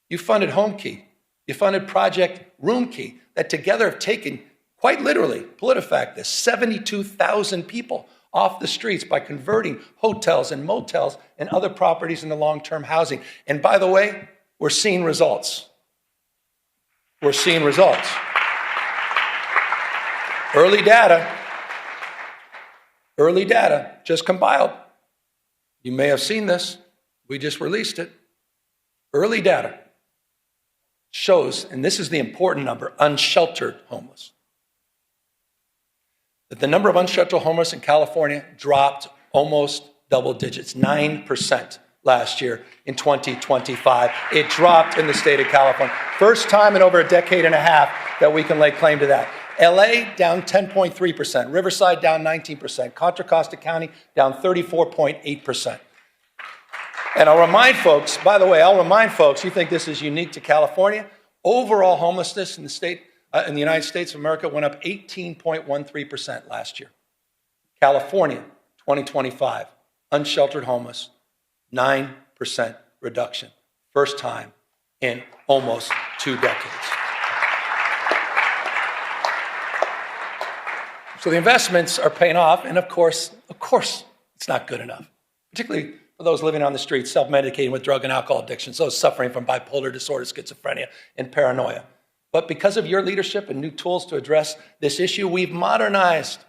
You funded Home Key. You funded Project Room Key that together have taken, quite literally, PolitiFact this, 72,000 people off the streets by converting hotels and motels and other properties into long-term housing. And by the way, we're seeing results. We're seeing results. Early data just compiled. You may have seen this. We just released it. Early data shows, and this is the important number, unsheltered homeless, that the number of unsheltered homeless in California dropped almost double digits, 9% last year in 2025. It dropped in the state of California. First time in over a decade and a half that we can lay claim to that. LA down 10.3%, Riverside down 19%, Contra Costa County down 34.8%. And I'll remind folks, by the way, you think this is unique to California? Overall homelessness in the United States of America went up 18.13% last year. California, 2025, unsheltered homeless, 9% reduction. First time in almost 2 decades. So the investments are paying off, and of course, it's not good enough, particularly for those living on the streets, self-medicating with drug and alcohol addictions, those suffering from bipolar disorder, schizophrenia, and paranoia. But because of your leadership and new tools to address this issue, we've modernized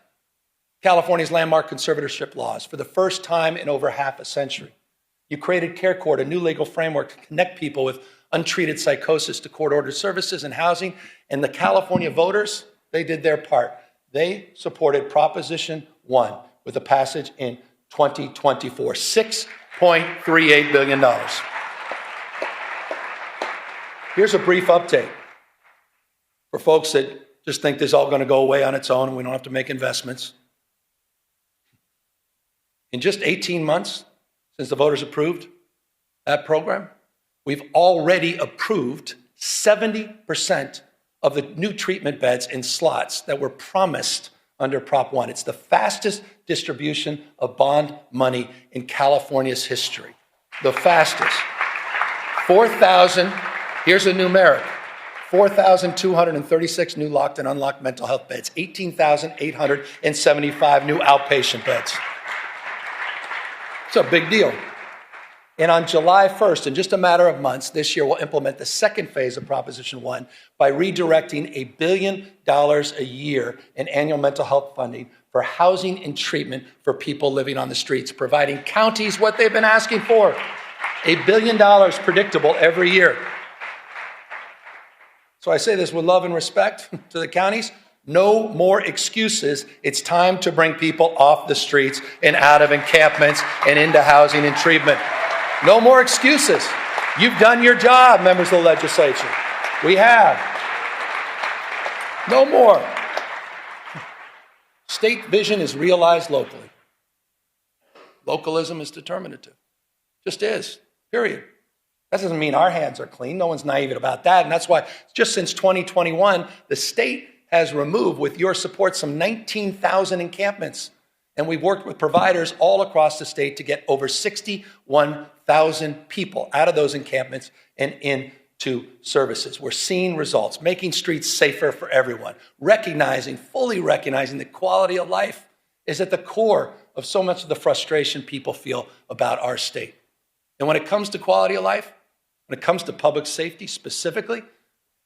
California's landmark conservatorship laws for the first time in over half a century. You created Care Court, a new legal framework to connect people with untreated psychosis to court-ordered services and housing. And the California voters, they did their part. They supported Proposition 1 with a passage in 2024, $6.38 billion. Here's a brief update for folks that just think this is all going to go away on its own and we don't have to make investments. In just 18 months since the voters approved that program, we've already approved 70% of the new treatment beds and slots that were promised under Prop 1. It's the fastest distribution of bond money in California's history. The fastest. 4,000, here's a numeric, 4,236 new locked and unlocked mental health beds, 18,875 new outpatient beds. It's a big deal. And on July 1st, in just a matter of months, this year we'll implement the second phase of Proposition 1 by redirecting $1 billion a year in annual mental health funding for housing and treatment for people living on the streets, providing counties what they've been asking for, $1 billion predictable every year. So I say this with love and respect to the counties. No more excuses. It's time to bring people off the streets and out of encampments and into housing and treatment. No more excuses. You've done your job, members of the legislature. We have. No more. State vision is realized locally. Localism is determinative. Just is, period. That doesn't mean our hands are clean. No one's naive about that. And that's why just since 2021, the state has removed, with your support, some 19,000 encampments. And we've worked with providers all across the state to get over 61,000 people out of those encampments and into services. We're seeing results, making streets safer for everyone, fully recognizing that quality of life is at the core of so much of the frustration people feel about our state. And when it comes to quality of life, when it comes to public safety specifically,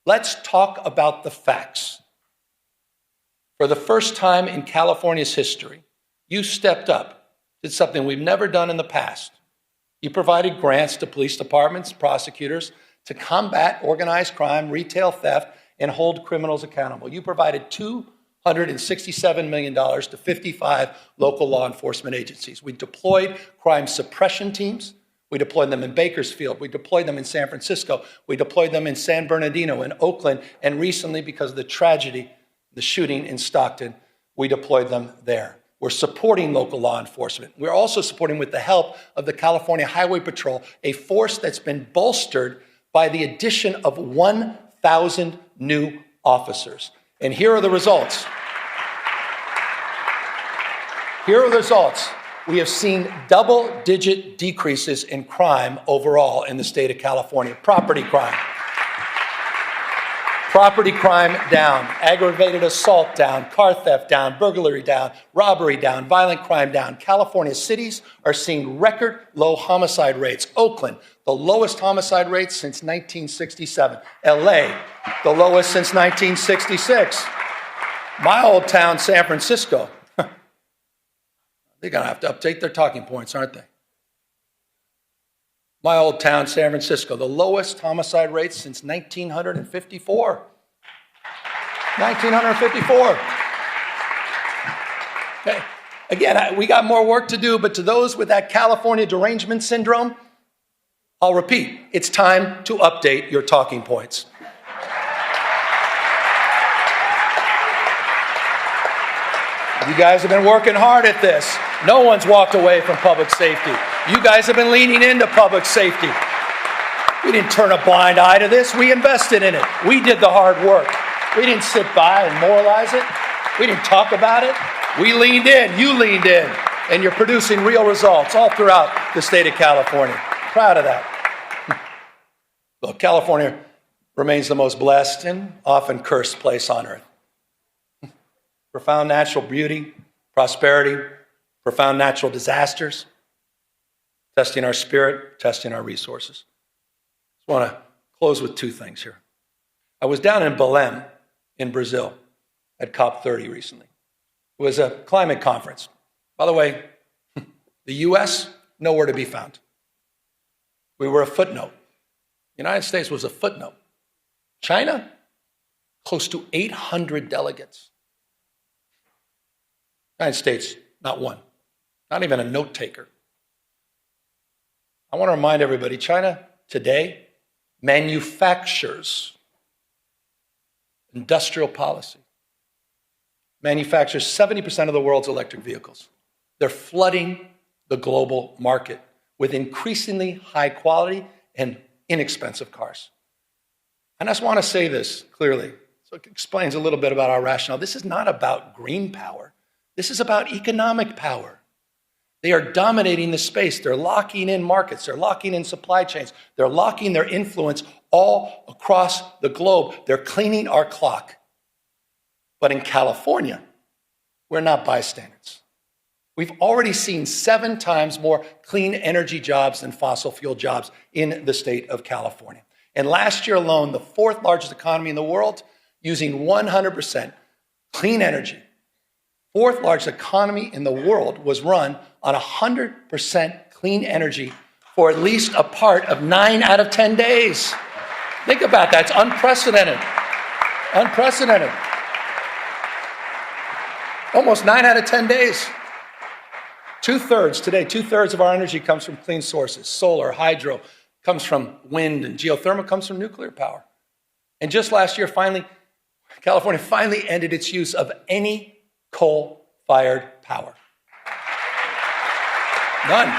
let's talk about the facts. For the first time in California's history, you stepped up, did something we've never done in the past. You provided grants to police departments, prosecutors, to combat organized crime, retail theft, and hold criminals accountable. You provided $267 million to 55 local law enforcement agencies. We deployed crime suppression teams. We deployed them in Bakersfield. We deployed them in San Francisco. We deployed them in San Bernardino, in Oakland, and recently, because of the tragedy, the shooting in Stockton, we deployed them there. We're supporting local law enforcement. We're also supporting, with the help of the California Highway Patrol, a force that's been bolstered by the addition of 1,000 new officers. And here are the results. Here are the results. We have seen double-digit decreases in crime overall in the state of California. Property crime. Property crime down, aggravated assault down, car theft down, burglary down, robbery down, violent crime down. California cities are seeing record low homicide rates. Oakland, the lowest homicide rates since 1967. LA, the lowest since 1966. My old town, San Francisco, they're going to have to update their talking points, aren't they? My old town, San Francisco, the lowest homicide rates since 1954. 1954. Okay. Again, we got more work to do, but to those with that California derangement syndrome, I'll repeat, it's time to update your talking points. You guys have been working hard at this. No one's walked away from public safety. You guys have been leaning into public safety. We didn't turn a blind eye to this. We invested in it. We did the hard work. We didn't sit by and moralize it. We didn't talk about it. We leaned in. You leaned in. And you're producing real results all throughout the state of California. Proud of that. Look, California remains the most blessed and often cursed place on earth. Profound natural beauty, prosperity, profound natural disasters, testing our spirit, testing our resources. I want to close with two things here. I was down in Belém in Brazil at COP30 recently. It was a climate conference. By the way, the U.S., nowhere to be found. We were a footnote. The United States was a footnote. China, close to 800 delegates. United States, not one. Not even a note taker. I want to remind everybody, China today manufactures industrial policy. Manufactures 70% of the world's electric vehicles. They're flooding the global market with increasingly high quality and inexpensive cars. And I just want to say this clearly, so it explains a little bit about our rationale. This is not about green power. This is about economic power. They are dominating the space. They're locking in markets. They're locking in supply chains. They're locking their influence all across the globe. They're cleaning our clock. But in California, we're not bystanders. We've already seen 7 times more clean energy jobs than fossil fuel jobs in the state of California. And last year alone, the 4th largest economy in the world, using 100% clean energy, 4th largest economy in the world was run on 100% clean energy for at least a part of 9 out of 10 days. Think about that. It's unprecedented. Unprecedented. Almost 9 out of 10 days. 2/3 today, 2/3 of our energy comes from clean sources. Solar, hydro, comes from wind, and geothermal comes from nuclear power. And just last year, California finally ended its use of any coal-fired power. None.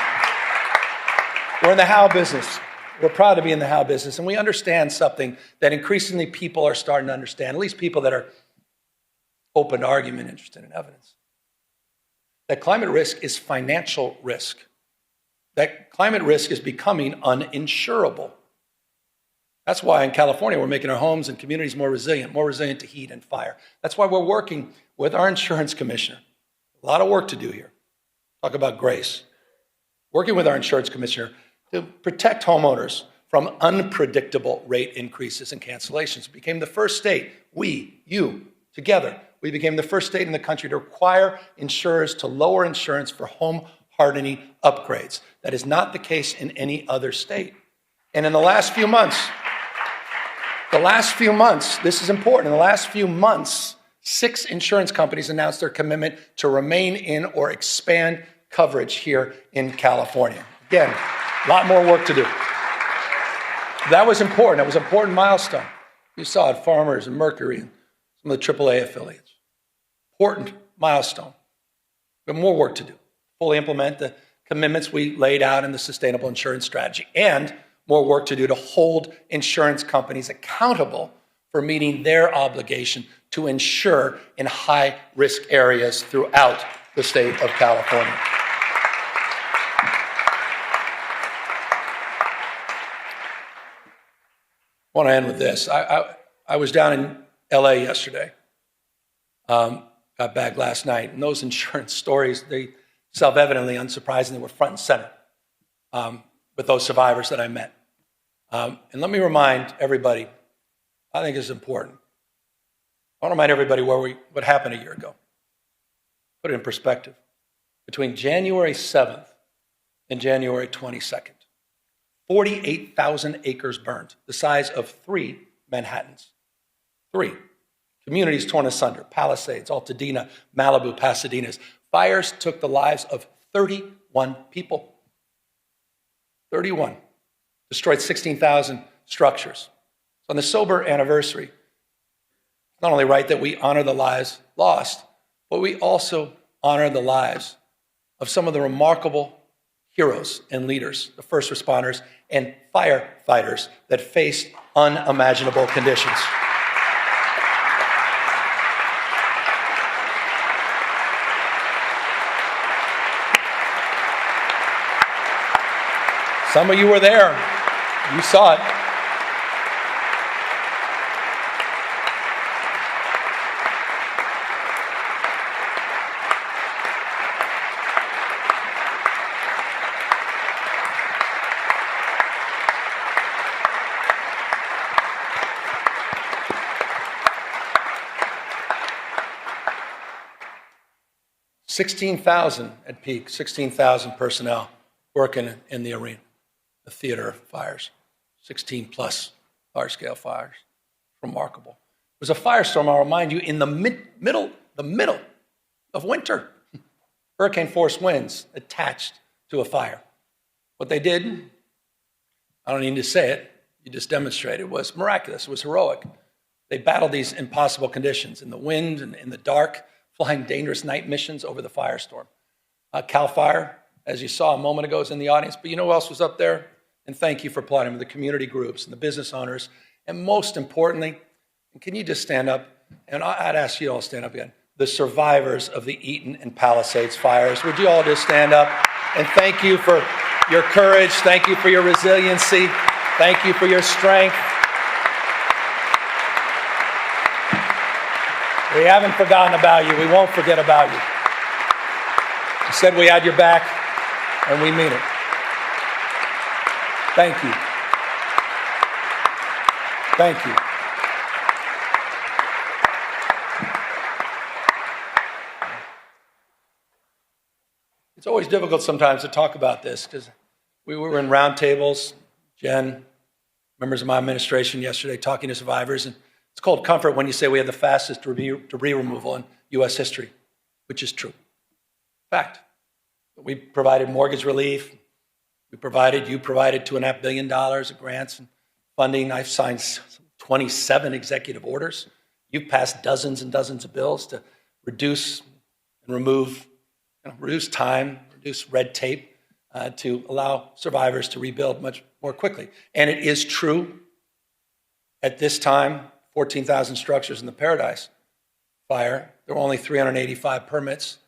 We're in the how business. We're proud to be in the how business, and we understand something that increasingly people are starting to understand, at least people that are open to argument, interested in evidence. That climate risk is financial risk. That climate risk is becoming uninsurable. That's why in California we're making our homes and communities more resilient to heat and fire. That's why we're working with our insurance commissioner. A lot of work to do here. Talk about grace. Working with our insurance commissioner to protect homeowners from unpredictable rate increases and cancellations. We became the first state, together, we became the first state in the country to require insurers to lower insurance for home hardening upgrades. That is not the case in any other state. And in the last few months, this is important, in the last few months, 6 insurance companies announced their commitment to remain in or expand coverage here in California. Again, a lot more work to do. That was important. That was an important milestone. You saw it, Farmers and Mercury and some of the AAA affiliates. Important milestone. We have more work to do. Fully implement the commitments we laid out in the sustainable insurance strategy, and more work to do to hold insurance companies accountable for meeting their obligation to insure in high-risk areas throughout the state of California. I want to end with this. I was down in LA yesterday. Got back last night, and those insurance stories, they self-evidently, unsurprisingly, were front and center with those survivors that I met. And let me remind everybody, I think it's important. I want to remind everybody what happened a year ago. Put it in perspective. Between January 7th and January 22nd, 48,000 acres burned, the size of 3 Manhattans. 3. Communities torn asunder, Palisades, Altadena, Malibu, Pasadena's. Fires took the lives of 31 people. 31. Destroyed 16,000 structures. So on the sober anniversary, it's not only right that we honor the lives lost, but we also honor the lives of some of the remarkable heroes and leaders, the first responders and firefighters that faced unimaginable conditions. Some of you were there. You saw it. $16,000 at peak, 16,000 personnel working in the arena. The theater of fires, 16 plus large-scale fires. Remarkable. It was a firestorm, I'll remind you, in the middle of winter. Hurricane force winds attached to a fire. What they did, I don't need to say it, you just demonstrated, it was miraculous, it was heroic. They battled these impossible conditions in the wind and in the dark, flying dangerous night missions over the firestorm. CAL FIRE, as you saw a moment ago, is in the audience, but you know who else was up there? And thank you for applauding them, the community groups and the business owners, and most importantly, and can you just stand up? And I'd ask you all to stand up again. The survivors of the Eaton and Palisades fires. Would you all just stand up? And thank you for your courage. Thank you for your resiliency. Thank you for your strength. We haven't forgotten about you. We won't forget about you. We said we had your back, and we mean it. Thank you. Thank you. It's always difficult sometimes to talk about this because we were in roundtables, Jen, members of my administration yesterday talking to survivors, and it's called comfort when you say we have the fastest debris removal in U.S. history, which is true. Fact. We provided mortgage relief. You provided $2.5 billion of grants and funding. I've signed 27 executive orders. You've passed dozens and dozens of bills to reduce and remove, reduce time, reduce red tape to allow survivors to rebuild much more quickly. And it is true at this time, 14,000 structures in the Paradise fire. There were only 385 permits,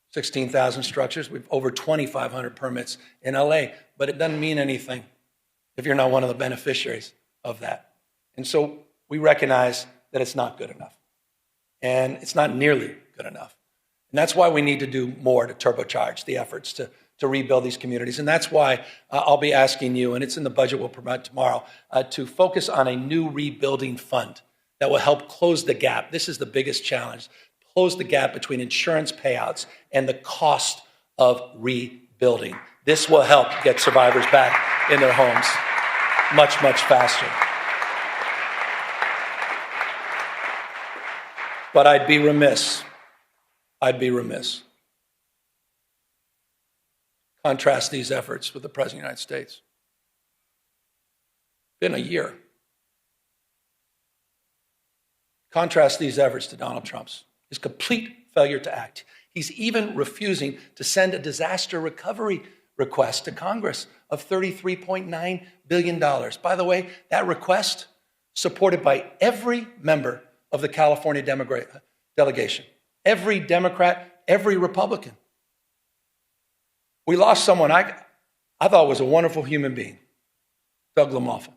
16,000 structures. We've over 2,500 permits in LA, but it doesn't mean anything if you're not one of the beneficiaries of that. And so we recognize that it's not good enough. And it's not nearly good enough. And that's why we need to do more to turbocharge the efforts to rebuild these communities. And that's why I'll be asking you, and it's in the budget we'll provide tomorrow, to focus on a new rebuilding fund that will help close the gap. This is the biggest challenge. Close the gap between insurance payouts and the cost of rebuilding. This will help get survivors back in their homes much, much faster. But I'd be remiss. Contrast these efforts with the President of the United States. Been a year. Contrast these efforts to Donald Trump's. His complete failure to act. He's even refusing to send a disaster recovery request to Congress of $33.9 billion. By the way, that request supported by every member of the California delegation. Every Democrat, every Republican. We lost someone I thought was a wonderful human being, Doug LaMalfa.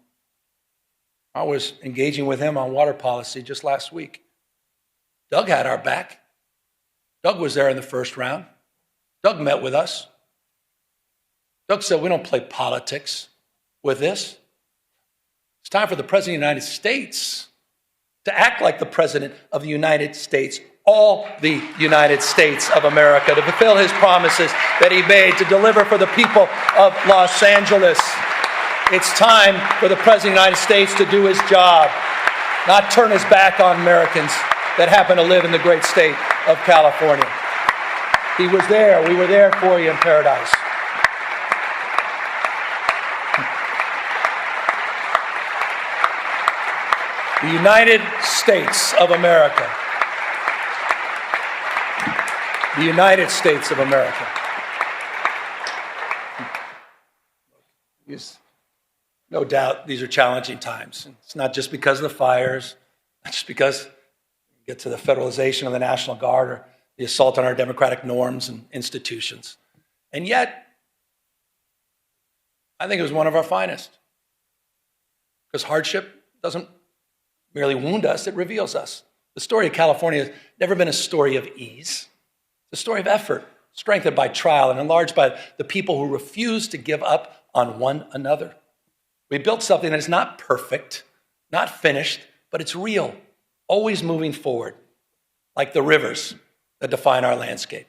I was engaging with him on water policy just last week. Doug had our back. Doug was there in the first round. Doug met with us. Doug said, we don't play politics with this. It's time for the President of the United States to act like the President of the United States, all the United States of America, to fulfill his promises that he made to deliver for the people of Los Angeles. It's time for the President of the United States to do his job, not turn his back on Americans that happen to live in the great state of California. He was there. We were there for you in Paradise. The United States of America. The United States of America. No doubt these are challenging times. It's not just because of the fires, not just because we get to the federalization of the National Guard or the assault on our democratic norms and institutions. And yet, I think it was one of our finest. Because hardship doesn't merely wound us, it reveals us. The story of California has never been a story of ease. It's a story of effort, strengthened by trial and enlarged by the people who refuse to give up on one another. We built something that is not perfect, not finished, but it's real, always moving forward, like the rivers that define our landscape.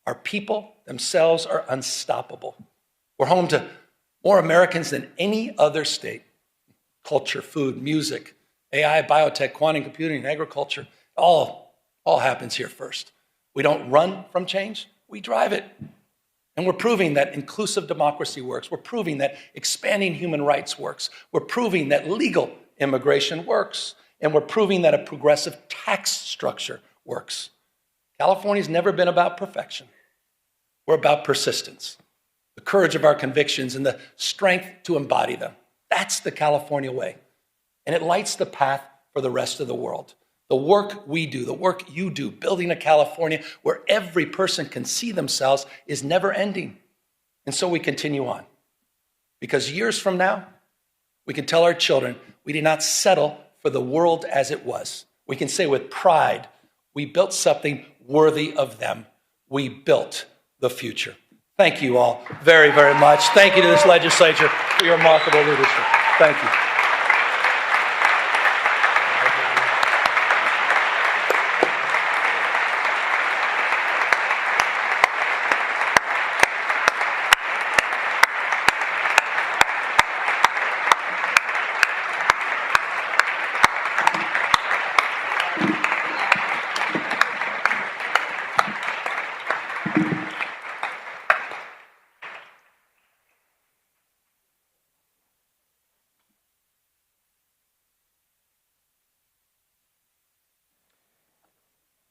Our people themselves are unstoppable. We're home to more Americans than any other state. Culture, food, music, AI, biotech, quantum computing, agriculture, all happens here first. We don't run from change, we drive it. And we're proving that inclusive democracy works. We're proving that expanding human rights works. We're proving that legal immigration works. And we're proving that a progressive tax structure works. California's never been about perfection. We're about persistence, the courage of our convictions, and the strength to embody them. That's the California way. And it lights the path for the rest of the world. The work we do, the work you do, building a California where every person can see themselves is never ending. And so we continue on. Because years from now, we can tell our children we did not settle for the world as it was. We can say with pride, we built something worthy of them. We built the future. Thank you all very, very much. Thank you to this legislature for your remarkable leadership. Thank you.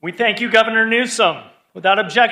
We thank you, Governor Newsom. Without objection,